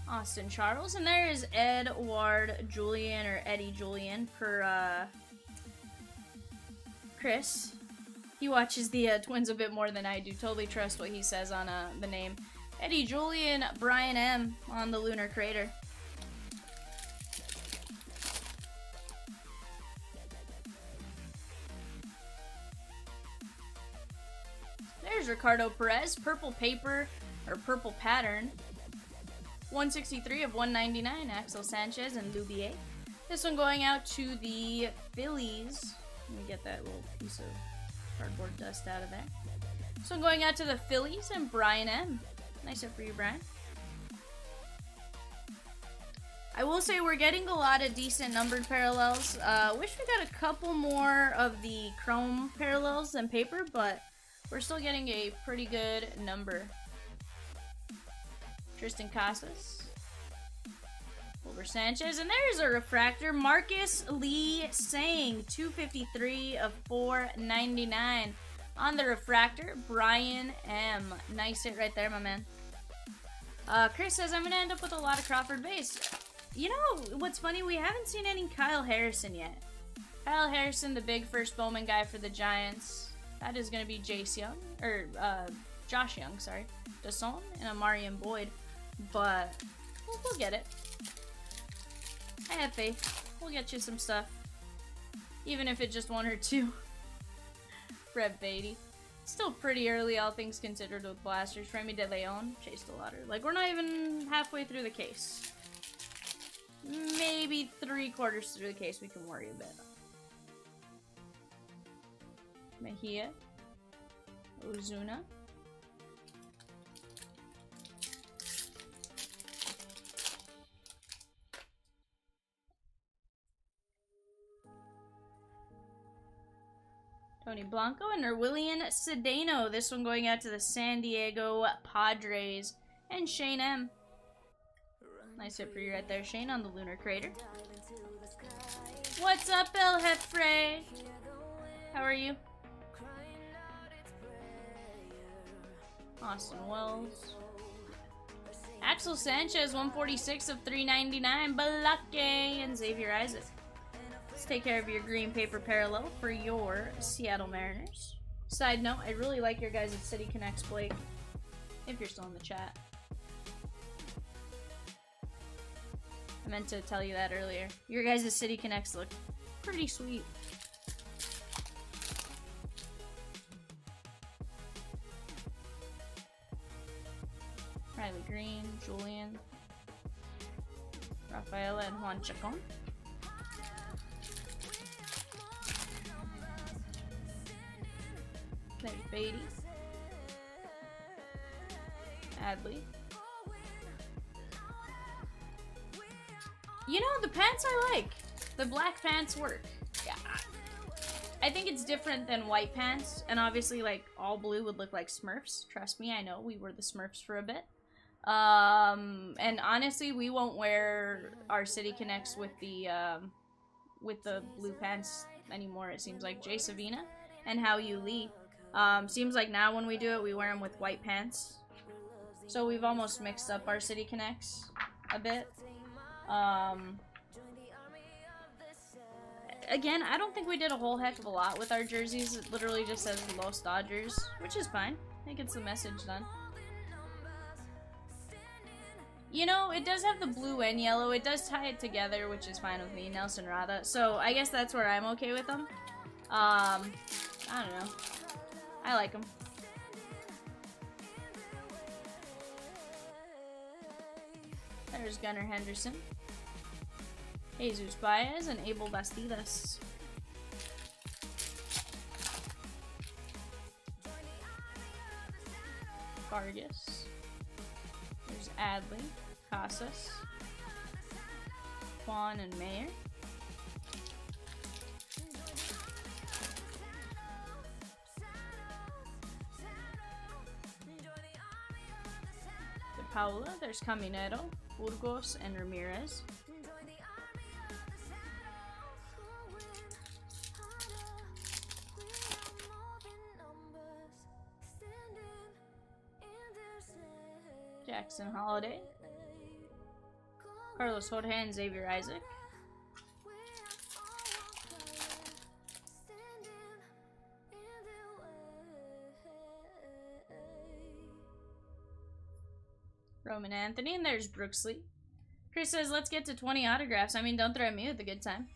Austin Charles, and there is Edward Julian, or Eddie Julian, for Chris. He watches the Twins a bit more than I do. Totally trust what he says on the name. Eddie Julian, Brian M. on the Lunar Crater. There's Ricardo Perez, purple paper, or purple pattern. 163 of 199, Axel Sanchez and Lubier. This one going out to the Phillies. Let me get that little piece of cardboard dust out of there. This one going out to the Phillies and Brian M. Nice hit for you, Brian. I will say we're getting a lot of decent numbered parallels. Wish we got a couple more of the chrome parallels than paper, but we're still getting a pretty good number. Tristan Casas, Wilbur Sanchez, and there's a refractor. Marcus Lee Sang, 253 of 499 on the refractor. Brian M. Nice hit right there, my man. Chris says I'm gonna end up with a lot of Crawford base. You know what's funny? We haven't seen any Kyle Harrison yet. Kyle Harrison, the big first Bowman guy for the Giants. That is gonna be Josh Young, sorry, Dasson and Amarian Boyd. But we'll get it. I have faith. We'll get you some stuff. Even if it's just 1 or 2. Red Beatty. Still pretty early, all things considered, with blasters. Remy de Leon, Chase the Lauder. Like, we're not even halfway through the case. Maybe 3/4 through the case we can worry a bit. Mejia. Ozuna. Tony Blanco and Nerwillian Cedeno. This one going out to the San Diego Padres. And Shane M. Nice hit for you right there, Shane, on the Lunar Crater. What's up, El Jefe? How are you? Austin Wells. Axel Sanchez, 146 of 399. Balake and Xavier Isaac. Let's take care of your green paper parallel for your Seattle Mariners. Side note, I really like your guys at City Connects, Blake. If you're still in the chat. I meant to tell you that earlier. Your guys' City Connects look pretty sweet. Riley Green, Julian, Rafaela, and Juan Chacon. There's Beatty. Adley. You know, the pants I like. The black pants work. Yeah. I think it's different than white pants. And obviously, like, all blue would look like Smurfs. Trust me, I know. We were the Smurfs for a bit. And honestly, we won't wear our City Connects with the blue pants anymore, it seems like. Jay Savina and How You Lee. Seems like now when we do it, we wear them with white pants. So we've almost mixed up our City Connects a bit. Again, I don't think we did a whole heck of a lot with our jerseys. It literally just says Los Dodgers, which is fine. I think it's the message done. You know, it does have the blue and yellow. It does tie it together, which is fine with me, Nelson Rada. So I guess that's where I'm okay with them. I don't know. I like them. There's Gunnar Henderson. Jesus Baez and Abel Bastidas. Vargas. There's Adley, Casas, Juan, and Mayer. De Paula, there's Caminero, Burgos, and Ramirez. Jackson Holiday, Carlos Jorge, and Xavier Isaac. Roman Anthony, and there's Brooksley. Chris says, let's get to 20 autographs. I mean, don't threaten me with a good time.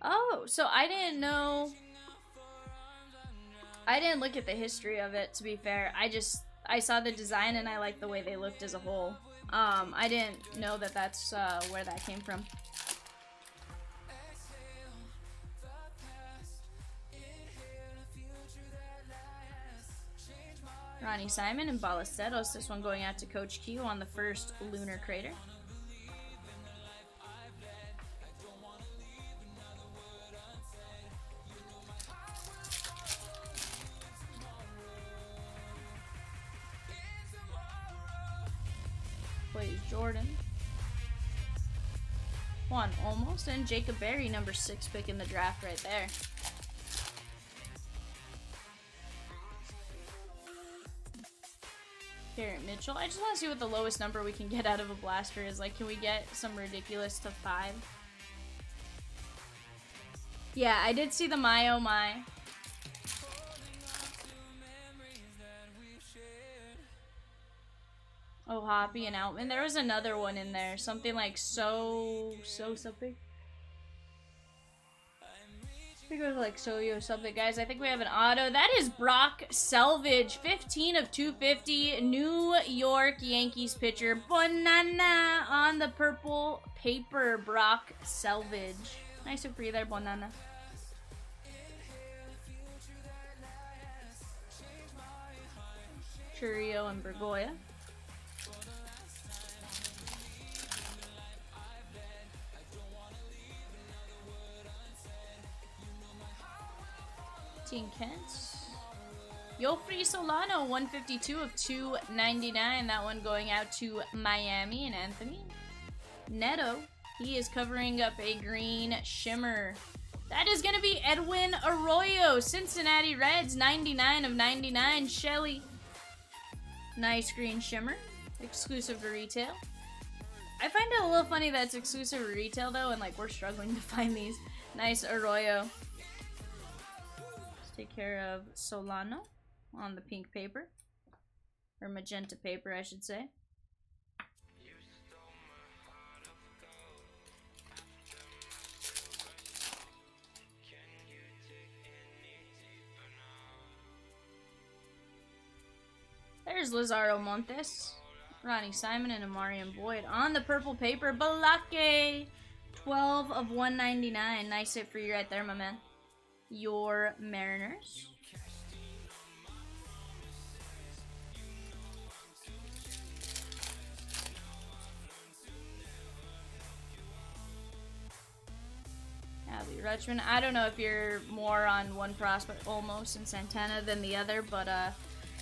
Oh, so I didn't know. I didn't look at the history of it, to be fair. I saw the design and I liked the way they looked as a whole. I didn't know that that's where that came from. Ronnie Simon and Ballesteros. This one going out to Coach Q on the first Lunar Crater. Plays Jordan. Juan Olmos and Jacob Berry, number 6 pick in the draft right there. Garrett Mitchell. I just want to see what the lowest number we can get out of a blaster is. Like, can we get some ridiculous to 5? Yeah, I did see the My Oh My. Oh, Hoppy and Outman. There was another one in there. Something like so something. I think it was like Soyo something. Guys, I think we have an auto. That is Brock Selvage. 15 of 250. New York Yankees pitcher. Bonana on the purple paper. Brock Selvage. Nice for you there, Bonana. Churio and Bergoya. Team Kent. Yofri Solano, 152 of 299. That one going out to Miami and Anthony. Neto, he is covering up a green shimmer. That is going to be Edwin Arroyo, Cincinnati Reds, 99 of 99. Shelly, nice green shimmer, exclusive to retail. I find it a little funny that it's exclusive to retail though, and like we're struggling to find these. Nice Arroyo. Let's take care of Solano on the pink paper, or magenta paper, I should say. There's Lazaro Montes, Ronnie Simon, and Amarian Boyd. On the purple paper, Balake, 12 of 199. Nice hit for you right there, my man. Your Mariners. Abby Rutschman. I don't know if you're more on one prospect, almost, in Santana than the other, but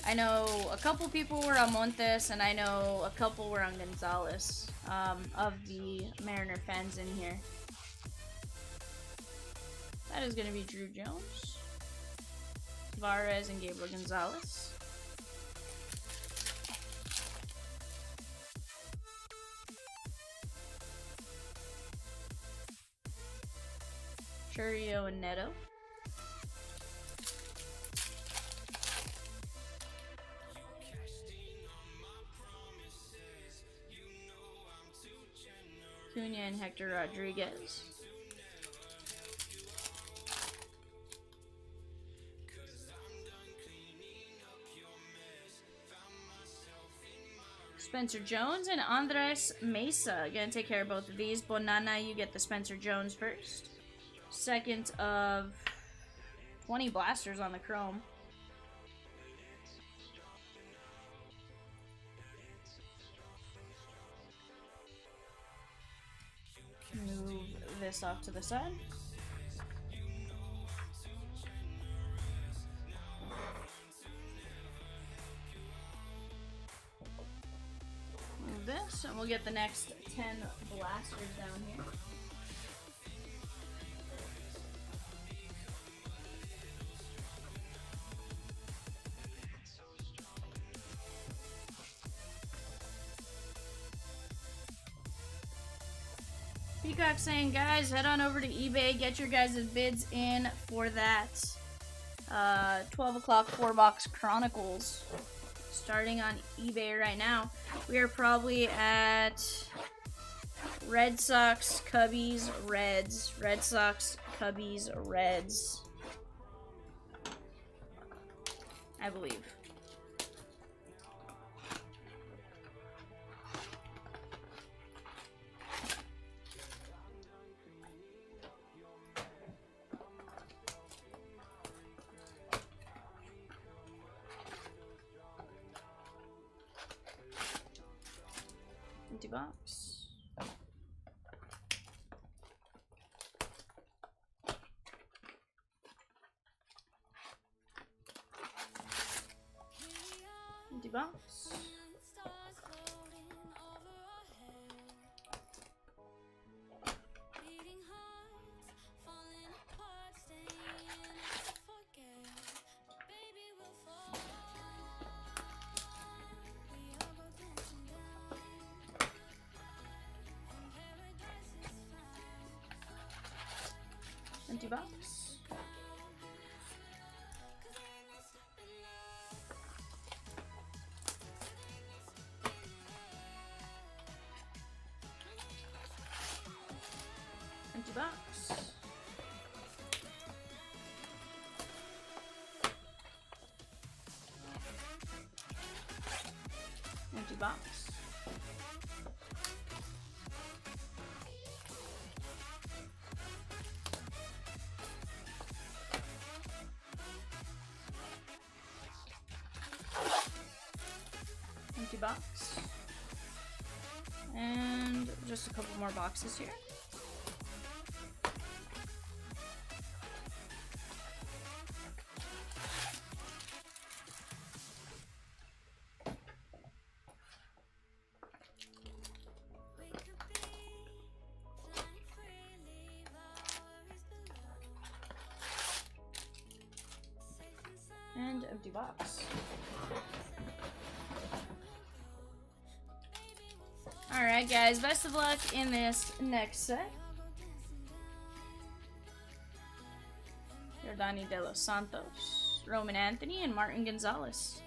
I know a couple people were on Montes, and I know a couple were on Gonzalez, of the Mariner fans in here. That is going to be Drew Jones, Varez, and Gabriel Gonzalez. Churio and Neto. Cunha and Hector Rodriguez. Spencer Jones and Andres Mesa. Gonna take care of both of these. Bonana, you get the Spencer Jones first. Second of 20 blasters on the chrome. Move this off to the side. Move this, and we'll get the next 10 blasters down here. Peacock saying, guys, head on over to eBay, get your guys' bids in for that 12 o'clock 4-box Chronicles. Starting on eBay right now. We are probably at Red Sox, Cubbies, Reds. Red Sox, Cubbies, Reds. I believe. Empty box. Empty box. Empty box. Empty box. Empty box. And just a couple more boxes here. And empty box. Alright guys, best of luck in this next set. Yordani De Los Santos, Roman Anthony, and Martin Gonzalez.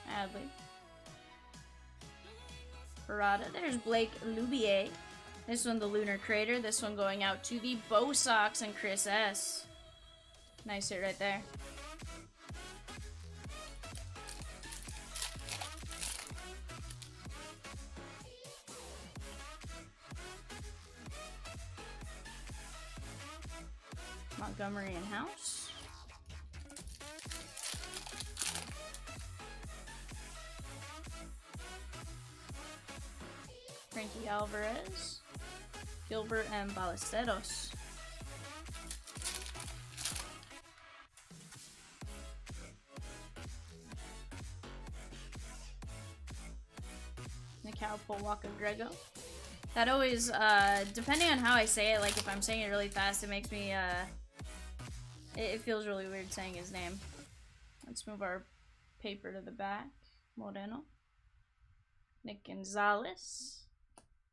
Adley. Barada. There's Blake Lubier. This one, the Lunar Crater. This one going out to the Bo Sox and Chris S. Nice hit right there. Montgomery and House. Frankie Alvarez. Gilbert and Ballesteros. Cal Walker Grego. That always, depending on how I say it, like if I'm saying it really fast, it makes me, it feels really weird saying his name. Let's move our paper to the back. Moreno. Nick Gonzalez.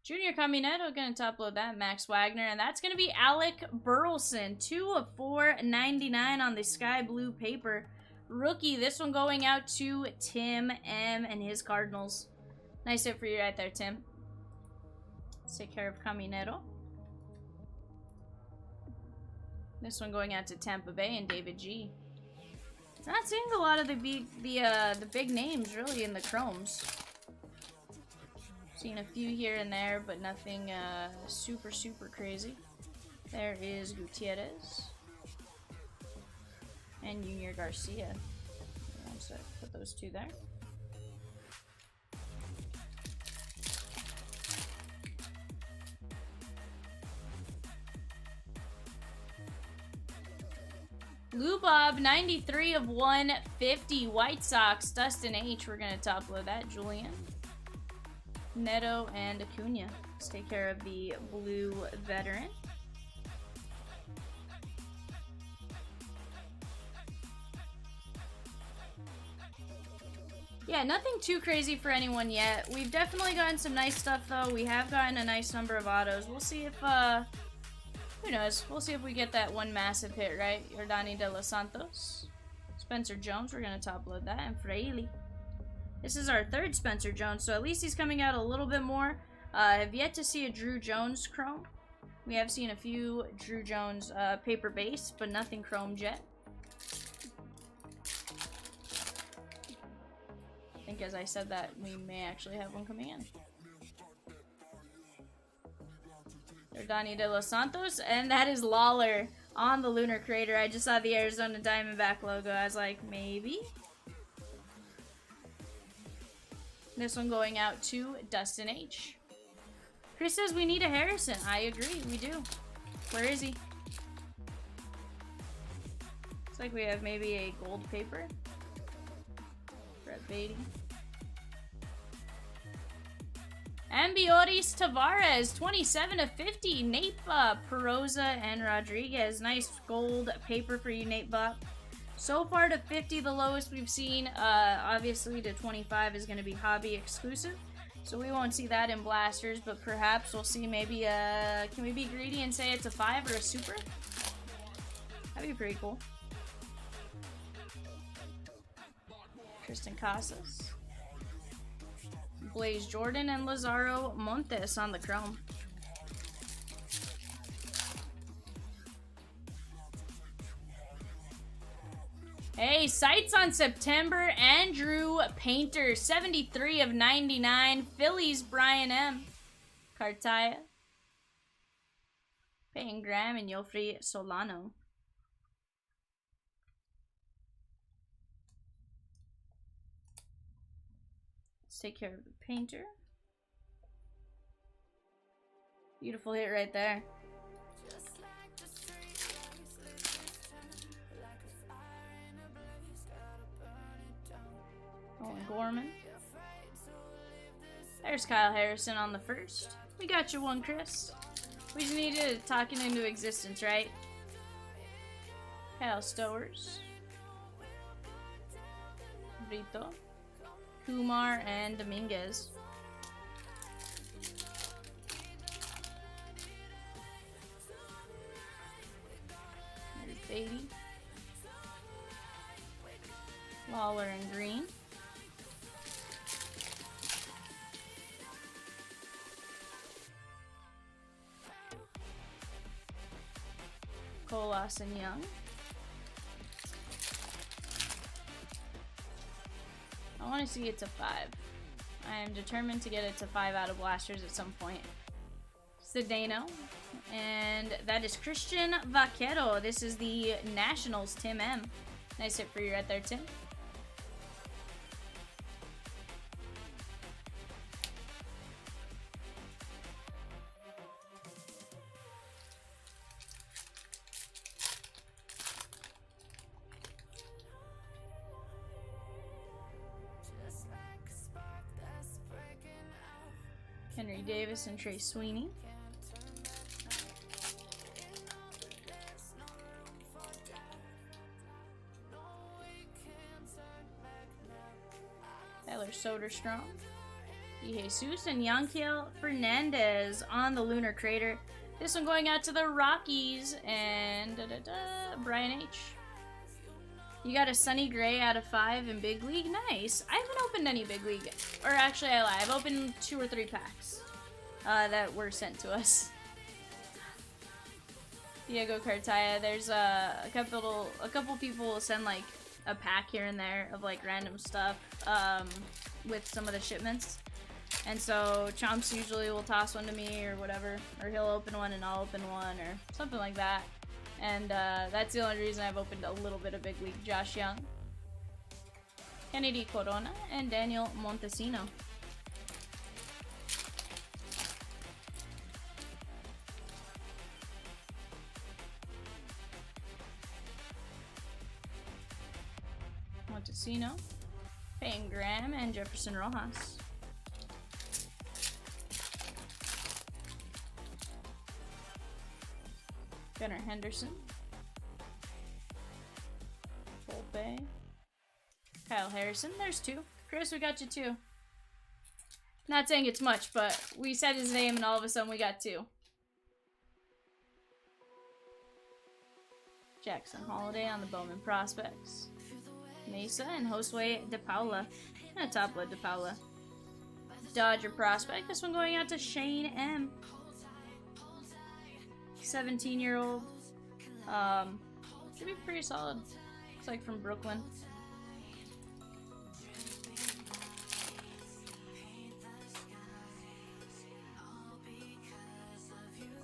Junior Caminero, gonna top load that. Max Wagner, and that's gonna be Alec Burleson. 2 of 4.99 on the sky blue paper. Rookie, this one going out to Tim M and his Cardinals. Nice hit for you right there, Tim. Let's take care of Caminero. This one going out to Tampa Bay and David G. Not seeing a lot of the big names really in the chromes. Seen a few here and there, but nothing super crazy. There is Gutierrez and Junior Garcia. So put those two there. Lou Bob, 93 of 150. White Sox, Dustin H. We're going to top load that. Julian. Neto and Acuna. Let's take care of the blue veteran. Yeah, nothing too crazy for anyone yet. We've definitely gotten some nice stuff, though. We have gotten a nice number of autos. We'll see if, who knows? We'll see if we get that one massive hit, right? Yordani De Los Santos. Spencer Jones, we're going to top load that. And Fraley. This is our third Spencer Jones, so at least he's coming out a little bit more. I've yet to see a Drew Jones chrome. We have seen a few Drew Jones paper base, but nothing chromed yet. I think as I said that, we may actually have one coming in. Yordani De Los Santos, and that is Lawler on the Lunar Crater. I just saw the Arizona Diamondback logo. I was like, maybe? This one going out to Dustin H. Chris says we need a Harrison. I agree, we do. Where is he? Looks like we have maybe a gold paper. Brett Beatty. Ambioris Tavares, 27 of 50. Nate Bop, Peroza, and Rodriguez. Nice gold paper for you, Nate Bop. So far to 50, the lowest we've seen. Obviously to 25 is going to be hobby exclusive. So we won't see that in blasters, but perhaps we'll see maybe, can we be greedy and say it's a 5 or a super? That'd be pretty cool. Tristan Casas. Blaze Jordan and Lazaro Montes on the chrome. Hey, sights on September. Andrew Painter, 73 of 99. Phillies, Brian M. Cartaya. Peyton Graham and Yofri Solano. Let's take care of the Painter. Beautiful hit right there. Owen Gorman. There's Kyle Harrison on the first. We got you one, Chris. We just need to talk it into existence, right? Kyle Stowers. Brito. Kumar and Dominguez. There's Beatty. Lawler and Green. Colas and Young. I want to see it to 5. I am determined to get it to 5 out of blasters at some point. Cedeno. And that is Christian Vaquero. This is the Nationals, Tim M. Nice hit for you right there, Tim. Henry Davis and Trey Sweeney. Tyler Soderstrom. DeJesus and Yanquiel Fernandez on the Lunar Crater. This one going out to the Rockies and Brian H. You got a Sunny Gray out of 5 in Big League. Nice. I haven't opened any Big League. Or actually, I lie. I've opened 2 or 3 packs that were sent to us. Diego Cartaya. There's a couple people will send like a pack here and there of like random stuff with some of the shipments. And so Chomps usually will toss one to me or whatever. Or he'll open one and I'll open one or something like that. And that's the only reason I've opened a little bit of Big League. Josh Young, Kennedy Corona, and Daniel Montesino. Montesino, Peyton Graham, and Jefferson Rojas. Gunnar Henderson. Volpe. Kyle Harrison. There's 2. Chris, we got you 2. Not saying it's much, but we said his name and all of a sudden we got 2. Jackson Holiday on the Bowman Prospects. Mesa and Josue De Paula. And Topla De Paula. Dodger Prospect. This one going out to Shane M. 17-year-old. Should be pretty solid. Looks like from Brooklyn.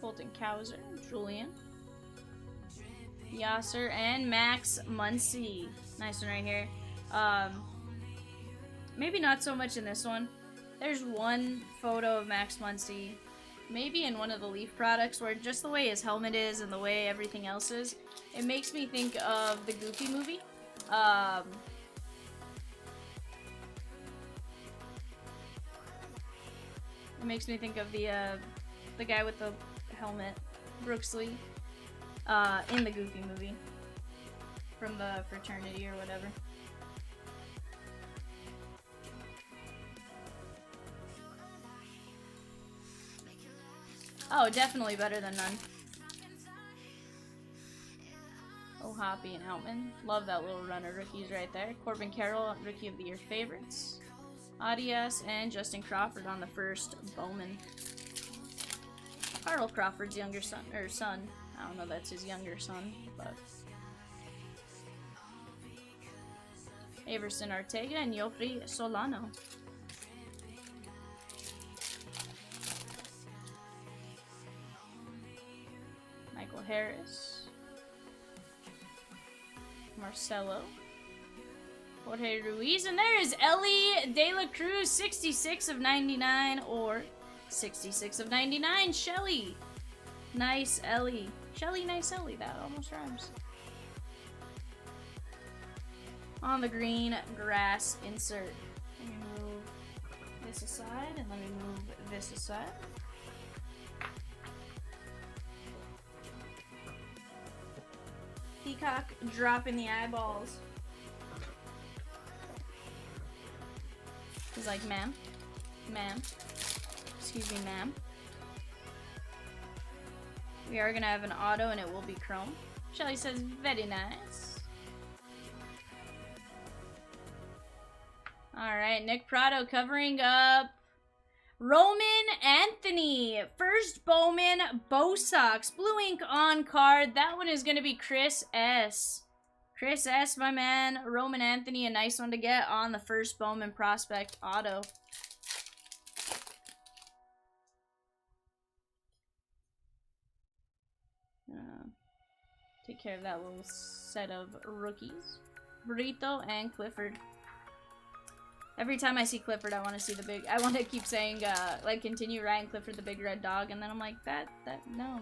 Colton Cowser, Julian. Yasser and Max Muncy. Nice one right here. Maybe not so much in this one. There's one photo of Max Muncy, maybe in one of the Leaf products, where just the way his helmet is and the way everything else is, it makes me think of the Goofy movie. It makes me think of the guy with the helmet, Brooksley, in the Goofy movie, from the fraternity or whatever. Oh, definitely better than none. Oh, Hoppy and Outman. Love that little run of rookies right there. Corbin Carroll, Rookie of the Year favorites. Adias and Justin Crawford on the first Bowman. Carl Crawford's younger son, or son. I don't know, that's his younger son, but. Averson Ortega and Yofri Solano. Michael Harris. Marcelo. Jorge Ruiz. And there is Ellie De La Cruz, 66 of 99, or 66 of 99, Shelly. Nice Ellie. Shelly, nice Ellie. That almost rhymes. On the green grass insert. Let me move this aside, and let me move this aside. Peacock dropping the eyeballs. He's like, ma'am. Ma'am. Excuse me, ma'am. We are gonna have an auto and it will be chrome. Shelly says, very nice. Alright, Nick Prado covering up Roman Anthony. First Bowman, Bo Sox. Blue ink on card. That one is gonna be Chris S. Chris S, my man. Roman Anthony, a nice one to get on the first Bowman prospect auto. Take care of that little set of rookies. Burrito and Clifford. Every time I see Clifford, I want to see the big... I want to keep saying, like, continue Ryan Clifford, the big red dog. And then I'm like, no,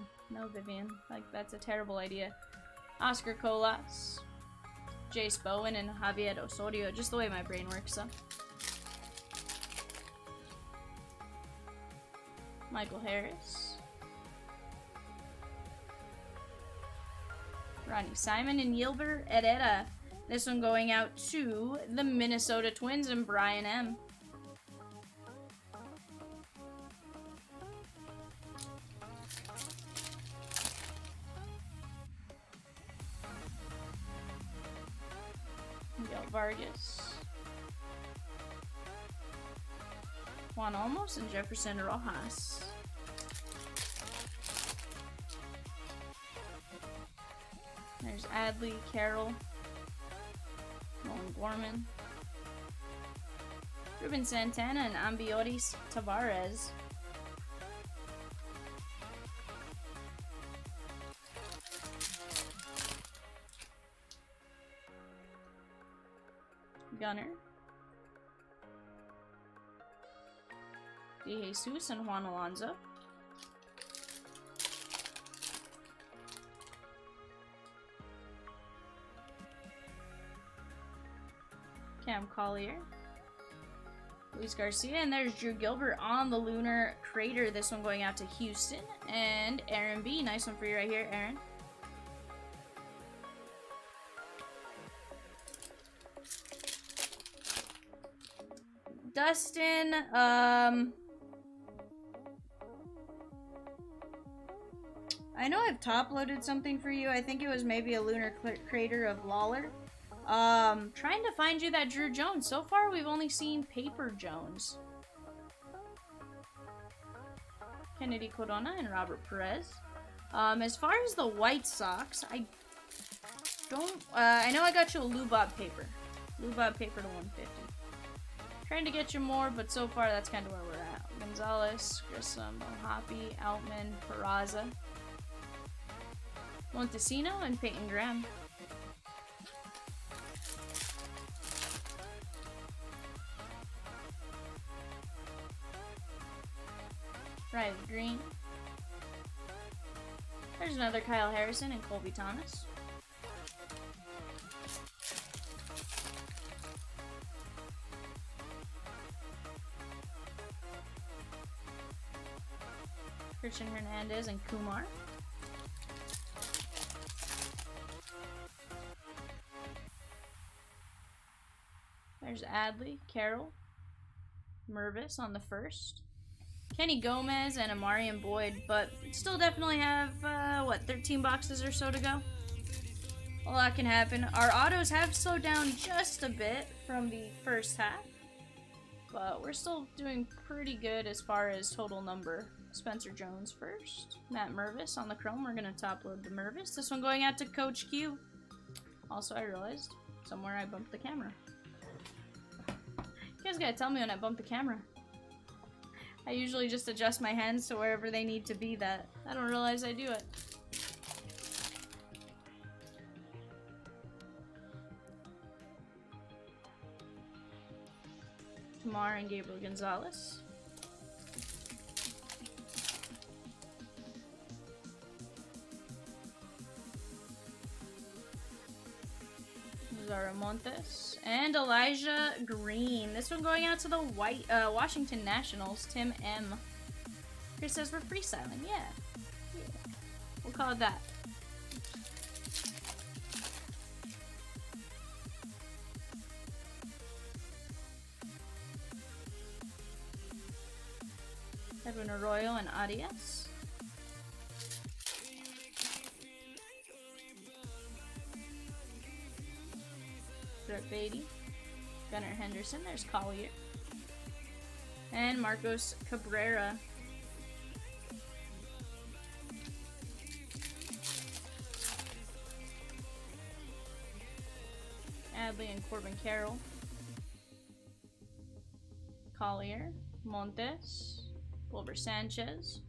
Vivian. Like, that's a terrible idea. Oscar Colas. Jace Bowen and Javier Osorio. Just the way my brain works, so. Michael Harris. Ronnie Simon and Yilber Herrera. This one going out to the Minnesota Twins and Brian M. Miguel Vargas. Juan Olmos and Jefferson Rojas. There's Adley, Carroll, Nolan Gorman, Ruben Santana, and Ambiotis Tavares. Gunner, De Jesus, and Juan Alonso. Cam Collier, Luis Garcia, and there's Drew Gilbert on the Lunar Crater. This one going out to Houston. And Aaron B. Nice one for you right here, Aaron. Dustin, I know I've top-loaded something for you. I think it was maybe a Lunar Crater of Lawler. Trying to find you that Drew Jones. So far, we've only seen Paper Jones. Kennedy Corona and Robert Perez. As far as the White Sox, I don't... I know I got you a Lou Bob paper. Lou Bob paper to 150. Trying to get you more, but so far, that's kind of where we're at. Gonzalez, Grissom, Hoppy, Outman, Peraza, Montesino, and Peyton Graham. Riley Green. There's another Kyle Harrison and Colby Thomas. Christian Hernandez and Kumar. There's Adley, Carroll, Mervis on the first. Kenny Gomez and Amarian Boyd, but still definitely have, 13 boxes or so to go? A lot can happen. Our autos have slowed down just a bit from the first half, but we're still doing pretty good as far as total number. Spencer Jones first. Matt Mervis on the chrome. We're going to top load the Mervis. This one going out to Coach Q. Also, I realized somewhere I bumped the camera. guys gotta tell me when I bump the camera. I usually just adjust my hands to wherever they need to be that. I don't realize I do it. Tamar and Gabriel Gonzalez. Zara Montes and Elijah Green. This one going out to the Washington Nationals. Tim M. Chris says we're freestyling. Yeah. We'll call it that. Edwin Arroyo and Arias. Brett Beatty. Gunnar Henderson. There's Collier. And Marcos Cabrera. Adley and Corbin Carroll. Collier. Montes. Wilbur Sanchez.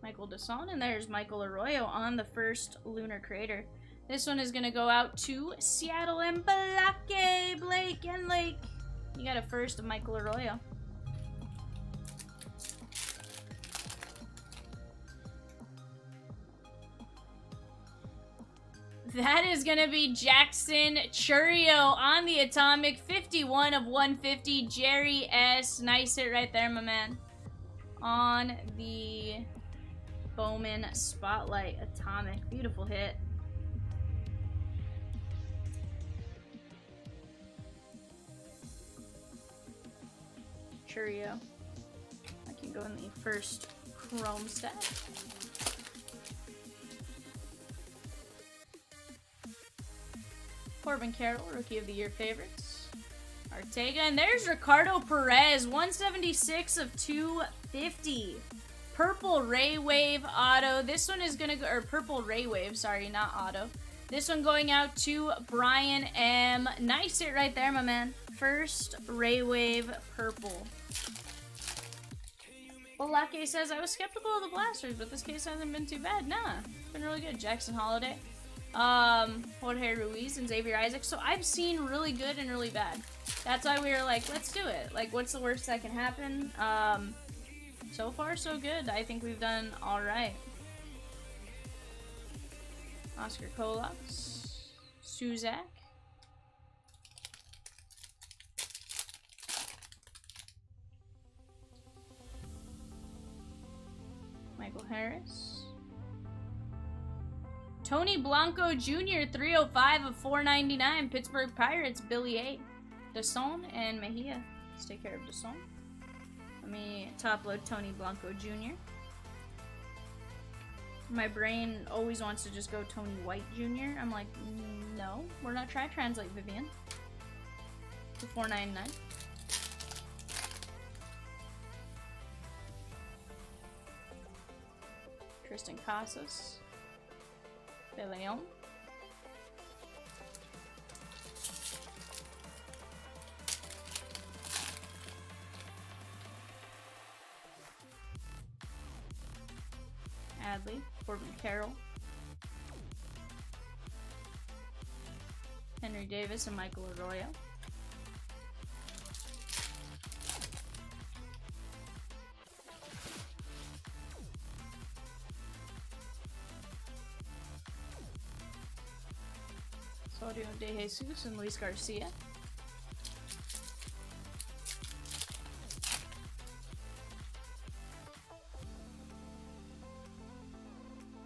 Michael Desson, and there's Michael Arroyo on the first lunar crater. This one is gonna go out to Seattle and Blake and Lake. You got a first of Michael Arroyo. That is gonna be Jackson Churio on the Atomic, 51 of 150. Jerry S. Nice hit right there, my man. On the Bowman Spotlight Atomic. Beautiful hit. Churio. I can go in the first Chrome stack. Corbin Carroll, Rookie of the Year favorites. Ortega, and there's Ricardo Perez, 176 of 250. Purple Ray Wave auto. This one is gonna go, or Purple Ray Wave, sorry, not auto. This one going out to Brian M. Nice hit right there, my man. First Ray Wave Purple. Balake says, I was skeptical of the blasters, but this case hasn't been too bad. Nah, it's been really good. Jackson Holiday. Jorge Ruiz and Xavier Isaac. So I've seen really good and really bad. That's why we were like, let's do it. Like, what's the worst that can happen? So far, so good. I think we've done all right. Oscar Colas, Suzak, Michael Harris, Tony Blanco Jr., 305 of 499. Pittsburgh Pirates, Billy A. Desson and Mejia. Let's take care of Desson. Let me top load Tony Blanco Jr. My brain always wants to just go Tony White Jr. I'm like, no, we're not trying to translate Vivian. To 499. Tristan Casas. De Leon. Adley, Corbin Carroll, Henry Davis, and Michael Arroyo. Claudio De Jesus and Luis Garcia.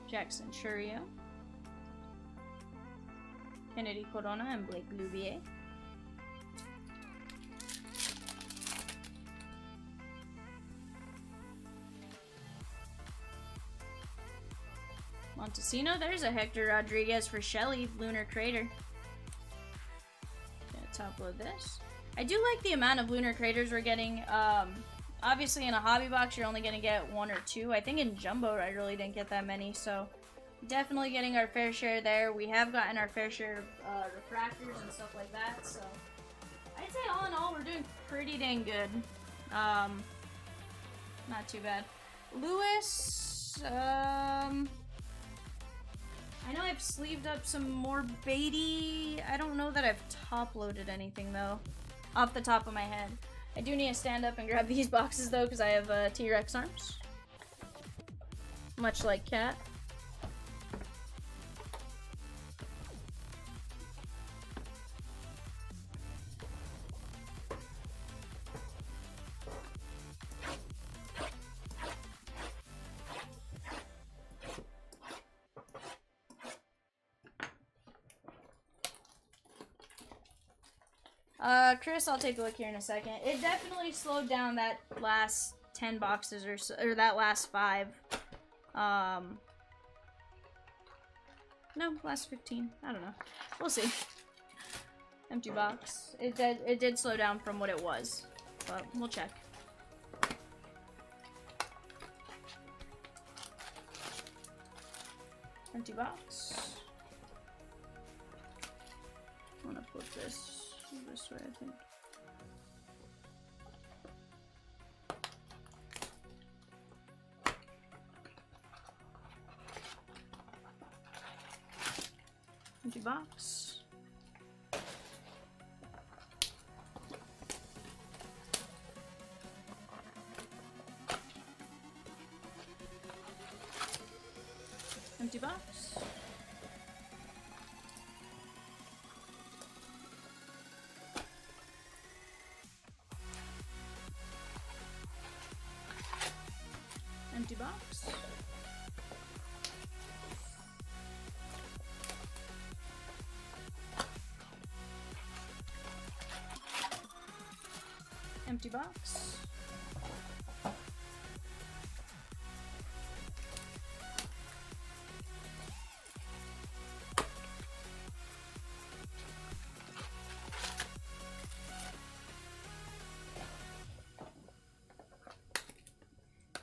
Jackson Churio, Kennedy Corona, and Blake Louvier. Montesino, there's a Hector Rodriguez for Shelly, Lunar Crater. Gonna top load this. I do like the amount of Lunar Craters we're getting Obviously, in a hobby box, you're only gonna get 1 or 2. I think in Jumbo, I really didn't get that many, so definitely getting our fair share there. We have gotten our fair share of refractors and stuff like that, so I'd say all in all, we're doing pretty dang good. Not too bad. Lewis, I know I've sleeved up some more Beatty. I don't know that I've top-loaded anything, though, off the top of my head. I do need to stand up and grab these boxes, though, because I have T-Rex arms. Much like Cat. Chris, I'll take a look here in a second. It definitely slowed down that last 10 boxes or so, or that last 5. No, last 15. I don't know. We'll see. Empty box. It did slow down from what it was, but we'll check. Empty box. I'm gonna put this way, I think. Empty box. Empty box. Empty box. Empty box.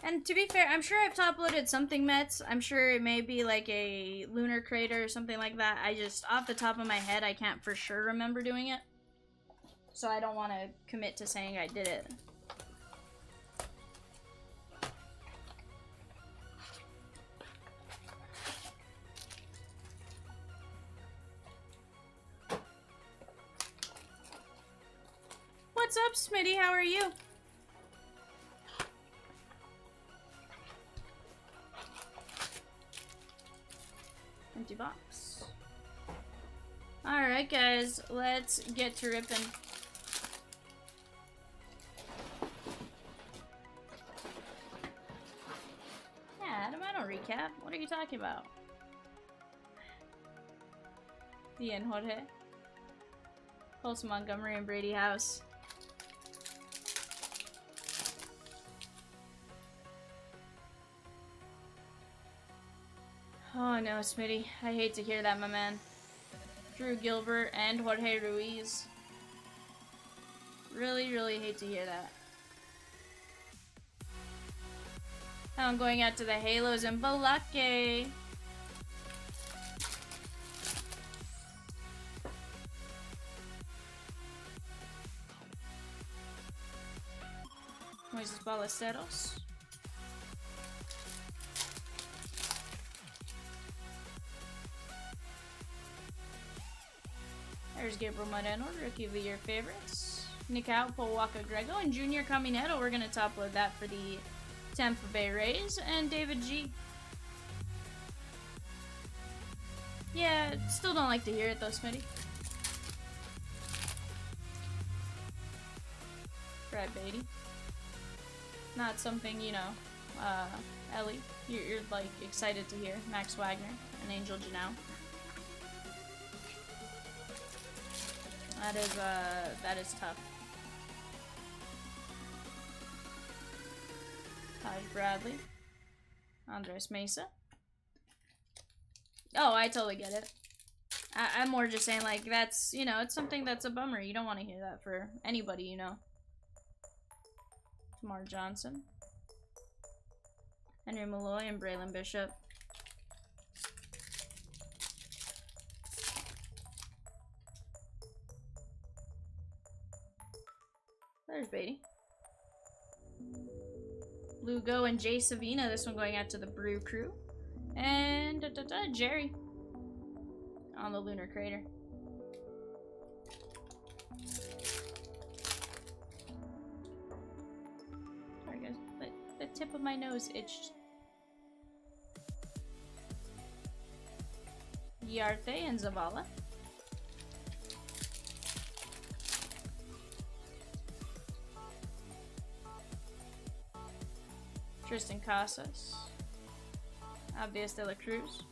And to be fair, I'm sure I've top-loaded something Mets. I'm sure it may be like a Lunar Crater or something like that. I just, off the top of my head, I can't for sure remember doing it. So I don't want to commit to saying I did it. What's up, Smitty? How are you? Empty box. Alright, guys. Let's get to ripping. Yeah, Adam, I don't recap. What are you talking about? The end, Jorge. Pulse Montgomery and Brady House. Oh no, Smitty. I hate to hear that, my man. Drew Gilbert and Jorge Ruiz. Really, really hate to hear that. Now I'm going out to the Halos and Balake. Moises Ballesteros. There's Gabriel Moreno, Rookie of the Year favorites. Nick Paul Walker Grego, and Junior Caminero. We're going to top load that for the Tampa Bay Rays. And David G. Yeah, still don't like to hear it though, Smitty. Brad Beatty. Not something, you know, Ellie, you're like excited to hear. Max Wagner and Angel Janelle. That is tough. Taj Bradley. Andres Mesa. Oh, I totally get it. I'm more just saying, like, that's, you know, it's something that's a bummer. You don't want to hear that for anybody, you know. Tamar Johnson. Henry Malloy and Braylon Bishop. There's Beatty. Lugo and Jay Savina. This one going out to the Brew Crew. And Jerry on the Lunar Crater. Sorry guys, the tip of my nose itched. Yarte and Zavala. Tristan Casas. Abdias de la Cruz.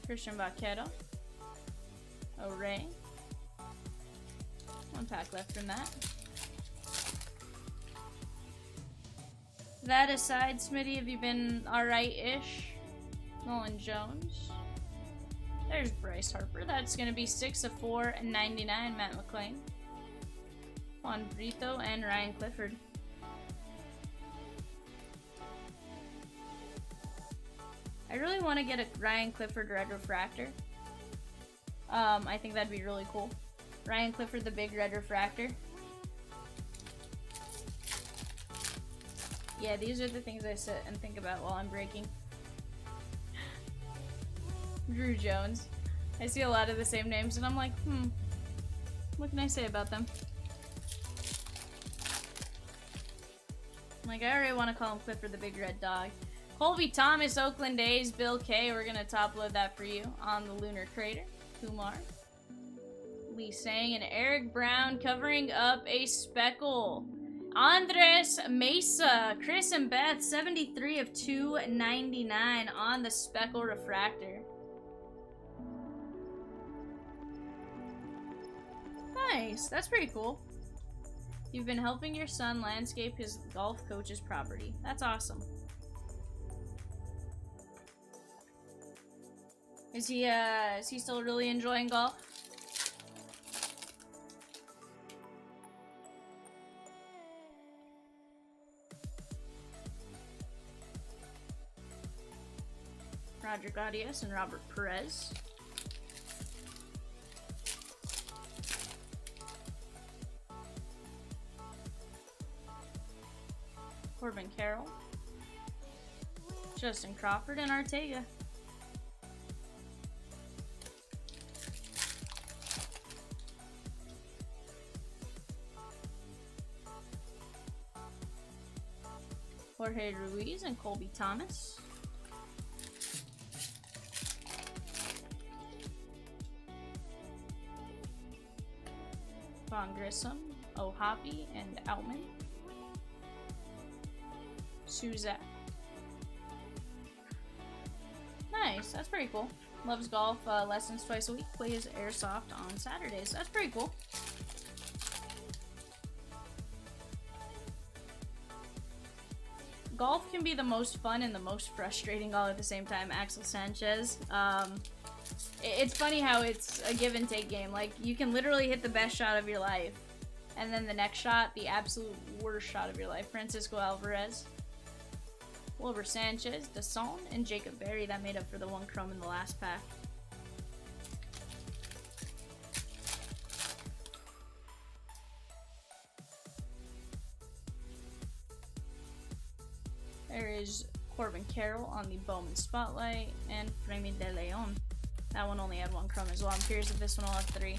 Christian Vaquero. O'Ray. One pack left from that. That aside, Smitty, have you been alright-ish? Nolan Jones. There's Bryce Harper. That's going to be 6 of 4 and 99. Matt McClain. Juan Brito and Ryan Clifford. I really want to get a Ryan Clifford Red Refractor. I think that'd be really cool. Ryan Clifford, the big Red Refractor. Yeah, these are the things I sit and think about while I'm breaking. Drew Jones. I see a lot of the same names and I'm like, what can I say about them? Like, I already want to call him Clifford the Big Red Dog. Colby Thomas, Oakland A's, Bill K. We're going to top load that for you on the Lunar Crater. Kumar. Lee Sang and Eric Brown covering up a speckle. Andres Mesa, Chris and Beth, 73 of 299 on the speckle refractor. Nice, that's pretty cool. You've been helping your son landscape his golf coach's property. That's awesome. Is he still really enjoying golf? Roger Gaudius and Robert Perez. Corbin Carroll. Justin Crawford and Ortega. Jorge Ruiz and Colby Thomas. Von Grissom, O'Hoppy, and Outman. Suzette. Nice, that's pretty cool. Loves golf, lessons twice a week, plays airsoft on Saturdays. That's pretty cool. Golf can be the most fun and the most frustrating all at the same time. Axel Sanchez. It's funny how it's a give and take game. Like, you can literally hit the best shot of your life, and then the next shot, the absolute worst shot of your life. Francisco Alvarez. Wilbur Sanchez, Dasson, and Jacob Berry. That made up for the one chrome in the last pack. There is Corbin Carroll on the Bowman Spotlight, and Fremi de Leon. That one only had one chrome as well. I'm curious if this one will have 3.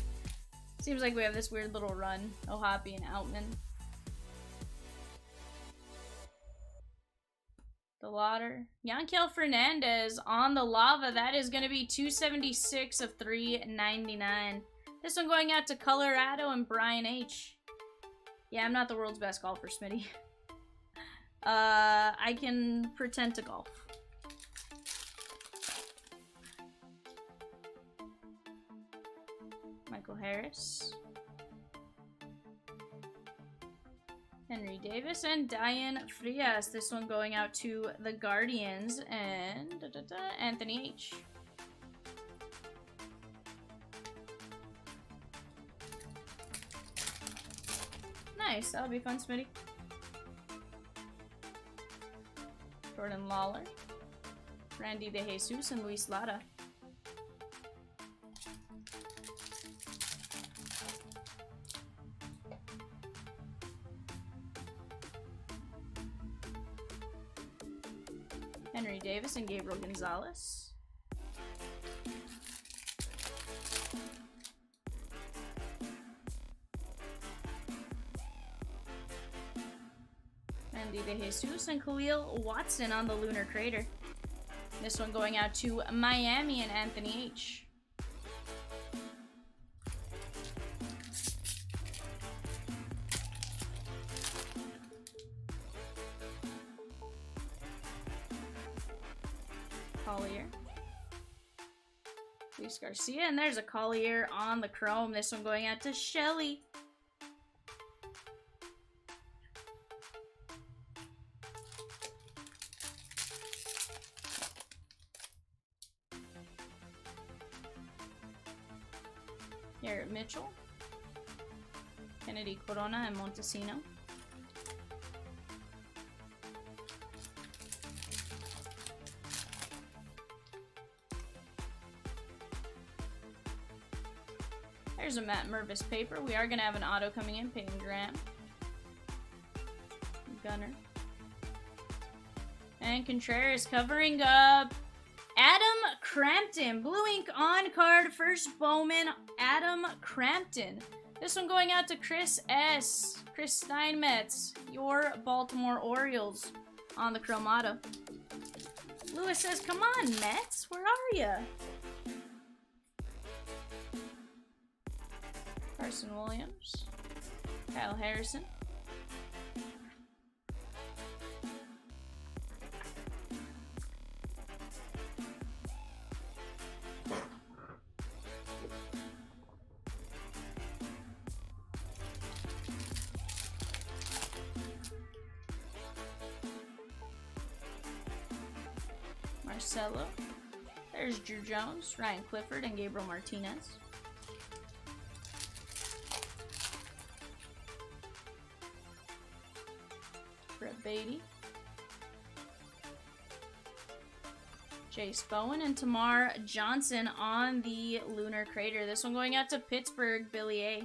Seems like we have this weird little run. O'Hoppy and Outman. The Lauder. Yankel Fernandez on the Lava. That is going to be 276 of 399. This one going out to Colorado and Brian H. Yeah, I'm not the world's best golfer, Smitty. I can pretend to golf. Michael Harris. Henry Davis and Diane Frias. This one going out to the Guardians and Anthony H. Nice, that'll be fun, Smitty. Jordan Lawler, Randy De Jesus, and Luis Lara. Henry Davis and Gabriel Gonzalez. Randy De Jesus and Khalil Watson on the Lunar Crater. This one going out to Miami and Anthony H. Collier. Luis Garcia, and there's a Collier on the chrome. This one going out to Shelly. Garrett Mitchell, Kennedy Corona, and Montesino. There's a Matt Mervis paper. We are going to have an auto coming in. Peyton Graham. Gunner. And Contreras covering up Adam Crampton. Blue ink on card. First Bowman, Adam Crampton. This one going out to Chris S. Chris Steinmetz. Your Baltimore Orioles on the chrome auto. Lewis says, come on, Mets. Where are ya? Carson Williams, Kyle Harrison, Marcelo, there's Drew Jones, Ryan Clifford, and Gabriel Martinez. Brett Beatty, Chase Bowen, and Tamar Johnson on the Lunar Crater. This one going out to Pittsburgh, Billy A.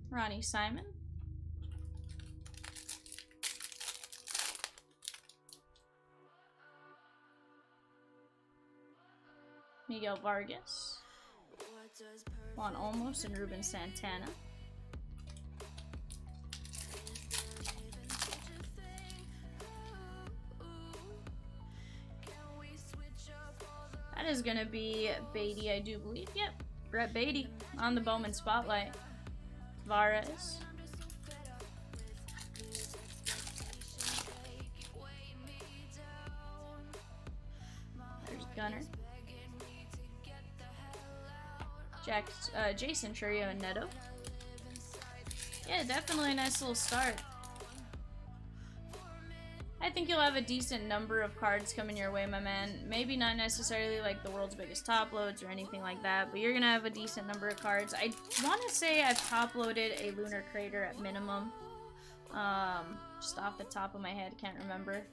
Ronnie Simon. Miguel Vargas, Juan Olmos, and Ruben Santana. That is going to be Beatty, I do believe. Yep, Brett Beatty on the Bowman Spotlight. Tavares. There's Gunner. Jason Churio and Neto. Yeah, definitely a nice little start. I think you'll have a decent number of cards coming your way, my man. Maybe not necessarily like the world's biggest top loads or anything like that, but you're gonna have a decent number of cards. I want to say I've top loaded a Lunar Crater at minimum. Just off the top of my head, can't remember.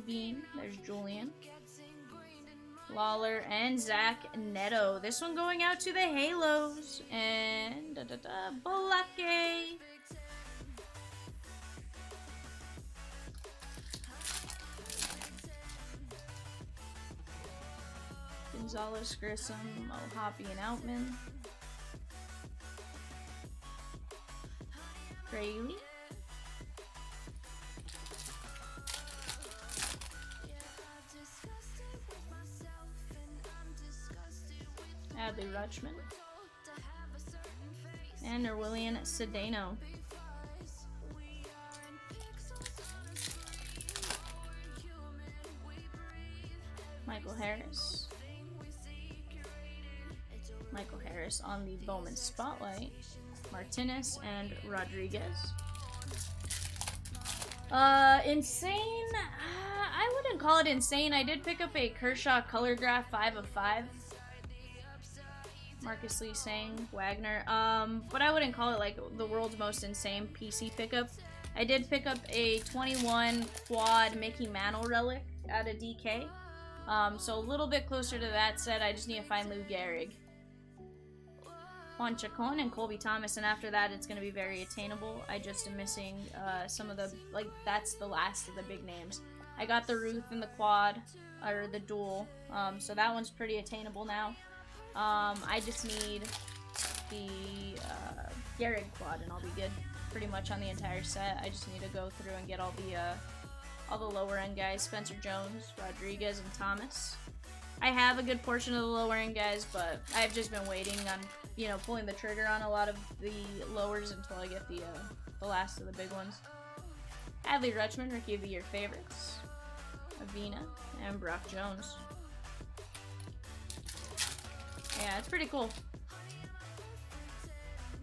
Bean, there's Julian. Lawler and Zach Neto. This one going out to the Halos and Bolake. Gonzalez, Grissom, Hoppy, and Outman. Fraley. Adley Rutschman. And Nerwillian Cedeno. Michael Harris. Michael Harris on the Bowman Spotlight. Martinez and Rodriguez. Insane? I wouldn't call it insane. I did pick up a Kershaw Color Graph 5 of 5. Marcus Lee saying Wagner. But I wouldn't call it like the world's most insane PC pickup. I did pick up a 21 quad Mickey Mantle relic out of DK. So a little bit closer to that set. I just need to find Lou Gehrig, Juan Chacon, and Colby Thomas, and after that it's going to be very attainable. I just am missing some of the, like, that's the last of the big names. I got the Ruth and the quad, or the dual, so that one's pretty attainable now. I just need the Gehrig quad and I'll be good pretty much on the entire set. I just need to go through and get all the lower end guys, Spencer Jones, Rodriguez, and Thomas. I have a good portion of the lower end guys, but I've just been waiting on, you know, pulling the trigger on a lot of the lowers until I get the last of the big ones. Adley Rutschman, Rookie of the Year favorites. Avina, and Brock Jones. Yeah, it's pretty cool.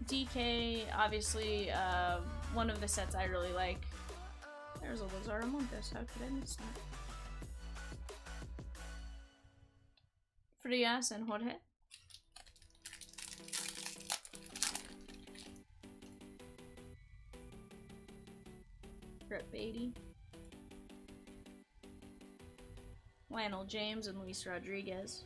DK, obviously, one of the sets I really like. There's a Lazaro Montes, how could I miss that? Frias and Jorge. Brett Beatty. Lionel James and Luis Rodriguez.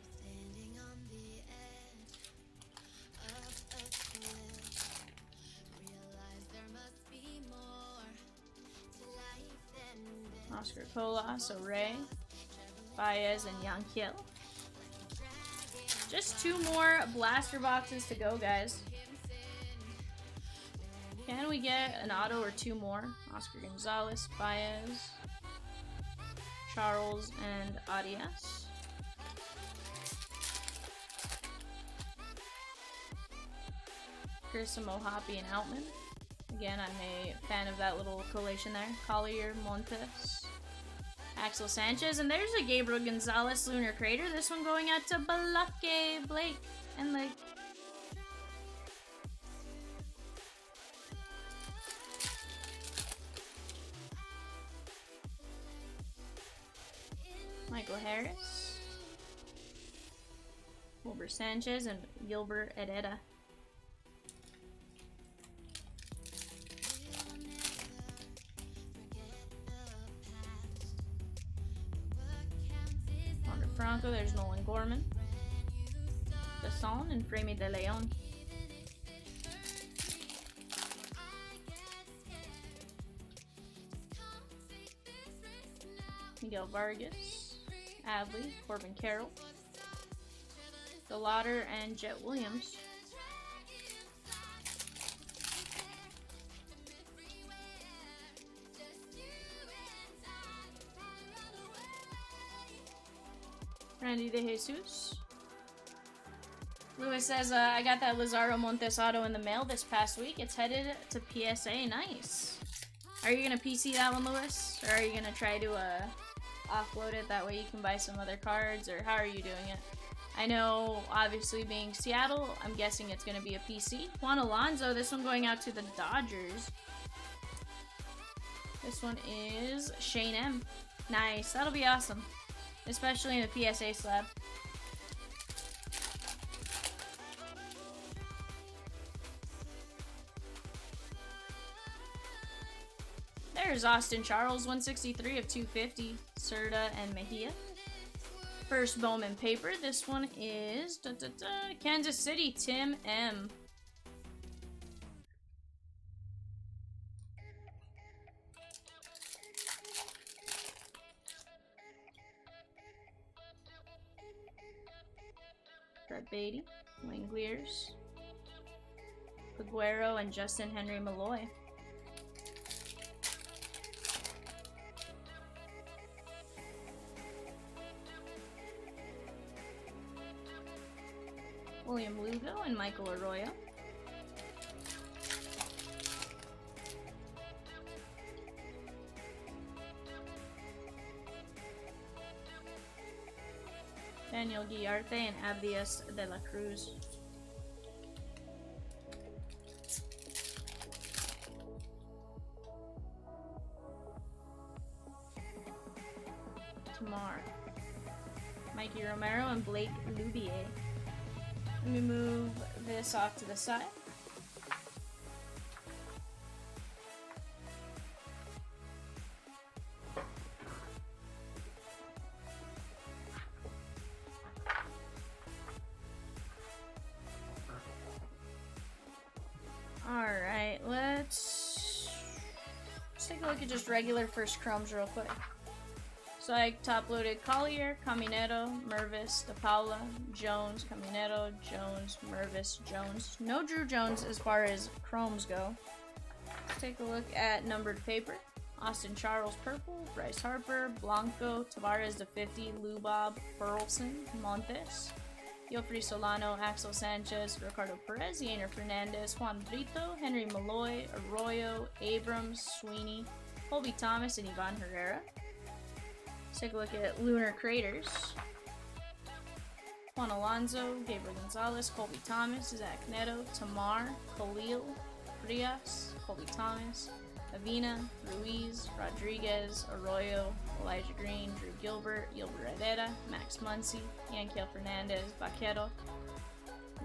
Oscar Colas, Ray, Baez, and Yanquiel. Just 2 more blaster boxes to go, guys. Can we get an auto or 2 more? Oscar Gonzalez, Baez, Charles, and Arias. Chris Mohapi and Outman. Again, I'm a fan of that little collation there. Collier, Montes, Axel Sanchez, and there's a Gabriel Gonzalez Lunar Crater. This one going out to Blake, and Lake. Michael Harris, Wilbur Sanchez, and Gilbert Herrera. Franco, there's Nolan Gorman, Dasson, and Fremi de Leon. Miguel Vargas, Adley, Corbin Carroll, DeLauder, and Jet Williams. Randy De Jesus. Lewis says, I got that Lazaro Montes auto in the mail this past week. It's headed to PSA. Nice. Are you going to PC that one, Lewis? Or are you going to try to offload it? That way you can buy some other cards? Or how are you doing it? I know, obviously, being Seattle, I'm guessing it's going to be a PC. Juan Alonso, this one going out to the Dodgers. This one is Shane M. Nice. That'll be awesome. Especially in a PSA slab. There's Austin Charles, 163 of 250. Serta and Mejia. First Bowman paper. This one is Kansas City, Tim M. Brett Beatty, Langliers, Paguero, and Justin Henry Malloy. William Lugo and Michael Arroyo. Daniel Guillarte and Abdias de la Cruz. Mikey Romero, and Blake Lubier. Let me move this off to the side. Alright, let's take a look at just regular first crumbs real quick. So I top-loaded Collier, Caminero, Mervis, DePaula, Jones, Caminero, Jones, Mervis, Jones. No Drew Jones as far as chromes go. Let's take a look at numbered paper. Austin Charles purple, Bryce Harper, Blanco, Tavares to 50, Lubob, Burleson, Montes, Yofri Solano, Axel Sanchez, Ricardo Perez, Yainer Fernandez, Juan Brito, Henry Malloy, Arroyo, Abrams, Sweeney, Colby Thomas, and Ivan Herrera. Let's take a look at Lunar Craters. Juan Alonso, Gabriel Gonzalez, Colby Thomas, Zach Neto, Tamar, Khalil, Frias, Colby Thomas, Avina, Ruiz, Rodriguez, Arroyo, Elijah Green, Drew Gilbert, Gilbert Herrera, Max Muncy, Yankel Fernandez, Vaquero,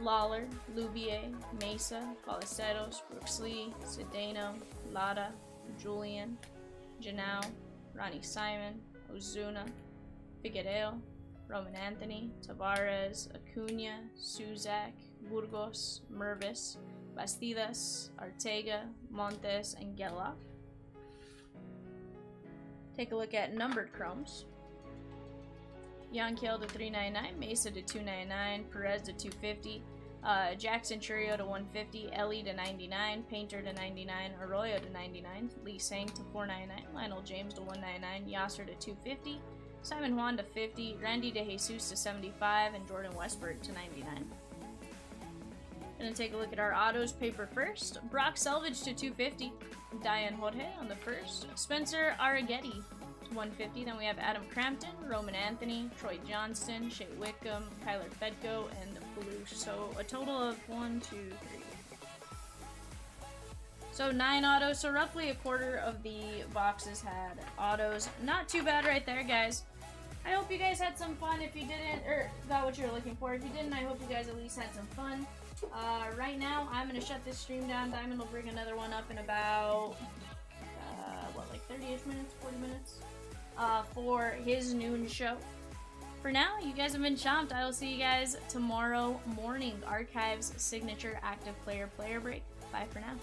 Lawler, Lubier, Mesa, Ballesteros, Brooks Lee, Cedeno, Lara, Julian, Janau, Ronnie Simon, Ozuna, Figueiredo, Roman Anthony, Tavares, Acuna, Suzak, Burgos, Mervis, Bastidas, Arteaga, Montes, and Geloff. Take a look at numbered chromes. Yankel to 399, Mesa to 299, Perez to 250, Jackson Churio to 150, Ellie to 99, Painter to 99, Arroyo to 99, Lee Sang to 499, Lionel James to 199, Yasser to 250, Simon Juan to 50, Randy De Jesus to 75, and Jordan Westbrook to 99. Gonna take a look at our autos paper first. Brock Selvage to 250, Diane Jorge on the first, Spencer Arrighetti to 150. Then we have Adam Crampton, Roman Anthony, Troy Johnston, Shea Wickham, Kyler Fedko, and Belush. So a total of 1, 2, 3. So 9 autos. So roughly a quarter of the boxes had autos. Not too bad right there, guys. I hope you guys had some fun. If you didn't, or got what you were looking for. If you didn't, I hope you guys at least had some fun. Right now, I'm going to shut this stream down. Diamond will bring another one up in about, like 30-ish minutes, 40 minutes, for his noon show. For now, you guys have been chomped. I will see you guys tomorrow morning. Archives Signature Active Player Break. Bye for now.